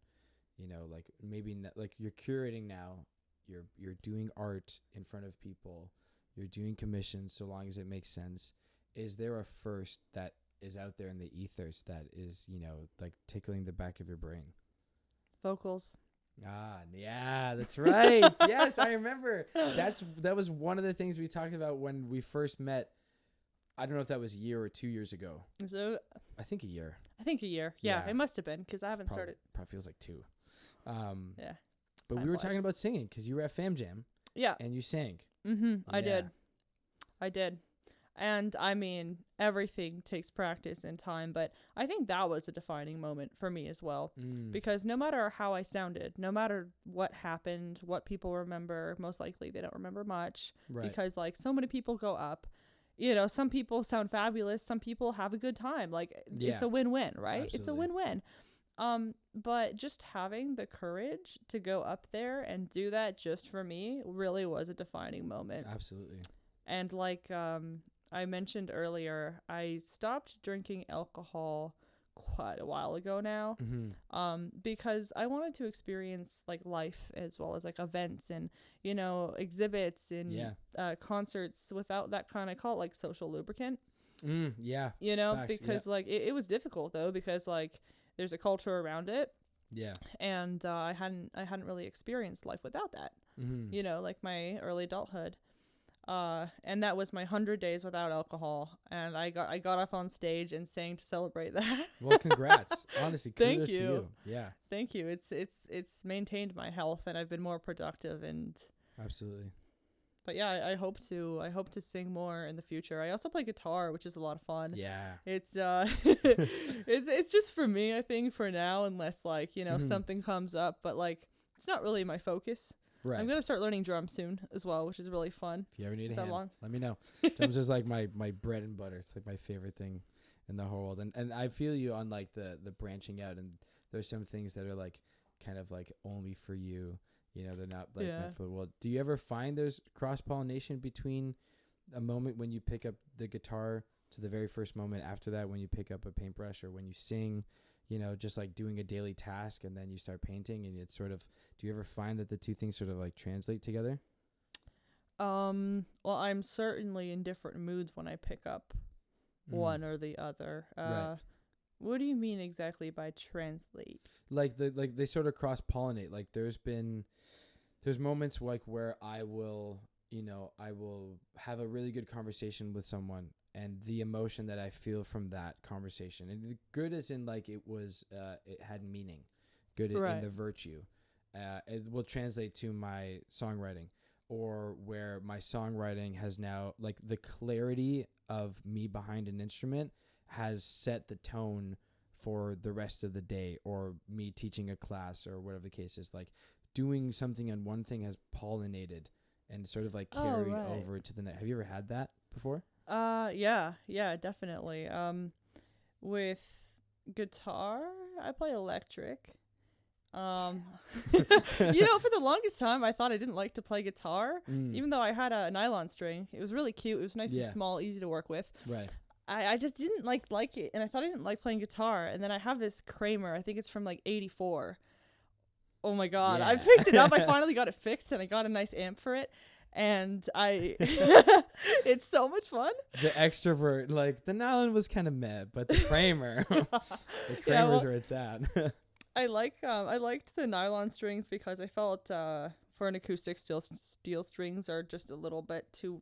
You know, like maybe like you're curating now, you're doing art in front of people, you're doing commissions, so long as it makes sense. Is there a first that is out there in the ethers that is, you know, like tickling the back of your brain? vocals. Ah, yeah, that's right. Yes, I remember. That was one of the things we talked about when we first met. I don't know if that was a year or 2 years ago. So I think a year. I think a year. Yeah, Yeah. it must have been, because I haven't started. Probably feels like 2. Yeah. But Time we were flies. talking about singing because you were at Fam Jam Yeah. and you sang. I Yeah. did. And I mean, everything takes practice and time, but I think that was a defining moment for me as well. Because no matter how I sounded, no matter what happened, what people remember, most likely they don't remember much. Right. Because like so many people go up, you know, some people sound fabulous, some people have a good time. Like it's Yeah. a win-win, right? Absolutely. It's a win-win. But just having the courage to go up there and do that just for me really was a defining moment. Absolutely. And like I mentioned earlier, I stopped drinking alcohol quite a while ago now, because I wanted to experience like life as well as like events and, you know, exhibits and concerts without that kind of, call it like social lubricant. Yeah. You know, Facts, because like it was difficult though, because like there's a culture around it. Yeah. And I hadn't really experienced life without that. You know, like my early adulthood. And that was my 100 days without alcohol, and I got up on stage and sang to celebrate that. Well, congrats. Honestly, Thank kudos to you. you. Yeah, Thank you. It's maintained my health, and I've been more productive. And absolutely. but yeah, I hope to sing more in the future. I also play guitar, which is a lot of fun. Yeah. It's it's just for me, I think, for now, unless like, you know, Mhm. something comes up, but like it's not really my focus. Right. I'm gonna start learning drums soon as well, which is really fun. If you ever need a So hand, long. let me know. Drums is like my bread and butter. It's like my favorite thing in the whole world. And I feel you on like the branching out, and there's some things that are like kind of like only for you. You know, they're not like meant for the world. Do you ever find there's cross pollination between a moment when you pick up the guitar to the very first moment after that when you pick up a paintbrush, or when you sing, you know, just like doing a daily task and then you start painting, and it's sort of, do you ever find that the two things sort of like translate together? Well, I'm certainly in different moods when I pick up one or the other. Right. What do you mean exactly by translate? Like they sort of cross pollinate. Like there's moments like where I will have a really good conversation with someone, and the emotion that I feel from that conversation, and the good is in like it had meaning, good Right. in the virtue, it will translate to my songwriting, or where my songwriting has now, like, the clarity of me behind an instrument has set the tone for the rest of the day, or me teaching a class, or whatever the case is. Like, doing something on one thing has pollinated and sort of like carried over to the next. Have you ever had that before? Yeah, definitely. With guitar, I play electric. You know, for the longest time, I thought I didn't like to play guitar, even though I had a nylon string. It was really cute. It was nice and small, easy to work with. Right. I just didn't like it, and I thought I didn't like playing guitar. And then I have this Kramer. I think it's from like '84. Oh my God. Yeah. I picked it up. I finally got it fixed, and I got a nice amp for it. And it's so much fun. The extrovert, like, the nylon was kind of meh, but the Kramer, the Kramer's where it's at. I liked the nylon strings because I felt for an acoustic steel strings are just a little bit too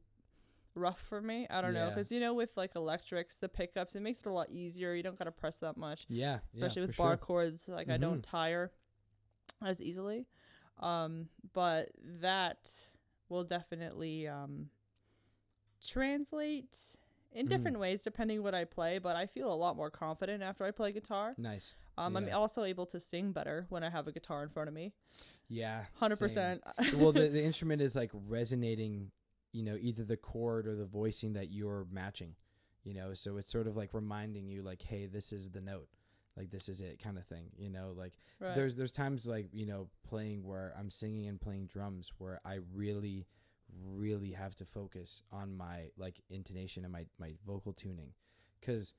rough for me. I don't know, because, you know, with like electrics, the pickups, it makes it a lot easier. You don't gotta press that much. Especially with bar chords. Like, I don't tire as easily. But that will definitely translate in different ways depending what I play, but I feel a lot more confident after I play guitar. Nice. I'm also able to sing better when I have a guitar in front of me. Yeah. 100%. Well, the instrument is like resonating, you know, either the chord or the voicing that you're matching, you know, so it's sort of like reminding you, like, hey, this is the note, like, this is it, kind of thing, you know. Like, there's times, like, you know, playing where I'm singing and playing drums where I really have to focus on my, like, intonation and my vocal tuning, because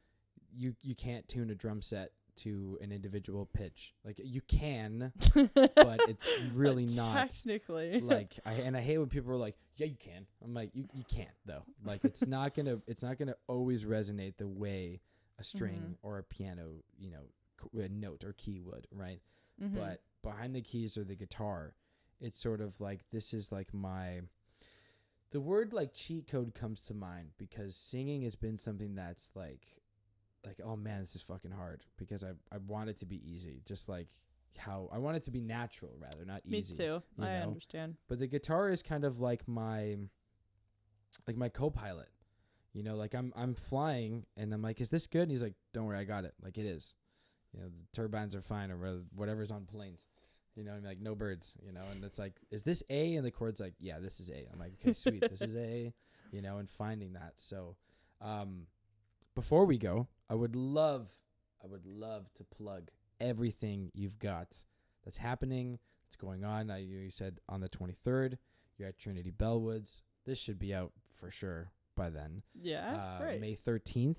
you can't tune a drum set to an individual pitch. Like, you can, but it's really not technically. Like, I hate when people are like, yeah, you can. I'm like, you can't though. Like, it's not gonna always resonate the way a string or a piano, you know, a note or key would, right? But behind the keys or the guitar, it's sort of like, this is like the word like cheat code comes to mind, because singing has been something that's like, oh man, this is fucking hard, because I want it to be easy, just like how I want it to be natural, rather, not easy. Me too. I know? Understand. But the guitar is kind of like my co-pilot, you know, like I'm flying and I'm like, is this good? And he's like, don't worry, I got it. Like, it is, you know, the turbines are fine, or whatever's on planes, you know, I'm like, no birds, you know, and it's like, is this A? And the chord's like, yeah, this is A. I'm like, okay, sweet. This is A, you know, and finding that. So, before we go, I would love to plug everything you've got that's happening, that's going on. You said on the 23rd, you're at Trinity Bellwoods. This should be out for sure by then. Yeah, great. May 13th,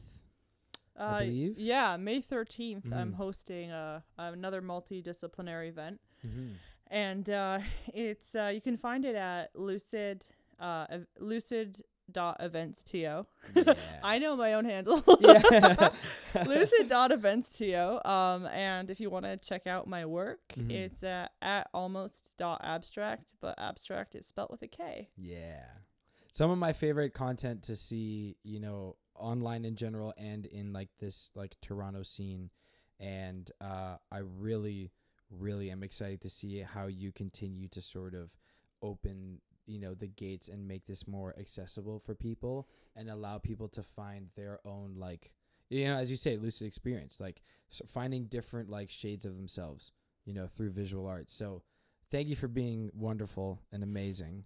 I believe. Yeah, May 13th, I'm hosting another multidisciplinary event. And it's you can find it at lucid.events.to. Yeah. I know my own handle. Lucid.events.to. And if you want to check out my work, it's at almost.abstract, but abstract is spelt with a K. Yeah. some of my favorite content to see, you know, online in general and in like this like Toronto scene. And I really, really am excited to see how you continue to sort of open, you know, the gates and make this more accessible for people and allow people to find their own, like, you know, as you say, lucid experience, like finding different like shades of themselves, you know, through visual arts. So thank you for being wonderful and amazing.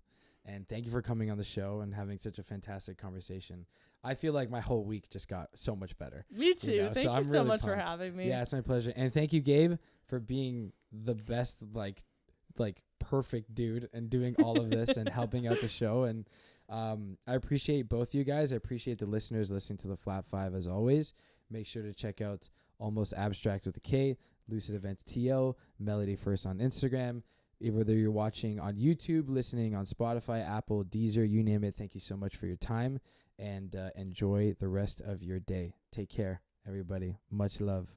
And thank you for coming on the show and having such a fantastic conversation. I feel like my whole week just got so much better. Me too. You know? Thank you so really much pumped. for having me. Yeah, it's my pleasure. And thank you, Gabe, for being the best, like perfect dude and doing all of this and helping out the show. And I appreciate both you guys. I appreciate the listeners listening to the Flat Five as always. Make sure to check out Almost Abstract with a K, Lucid Events TO, Melody First on Instagram. Whether you're watching on YouTube, listening on Spotify, Apple, Deezer, you name it, thank you so much for your time, and enjoy the rest of your day. Take care, everybody. Much love.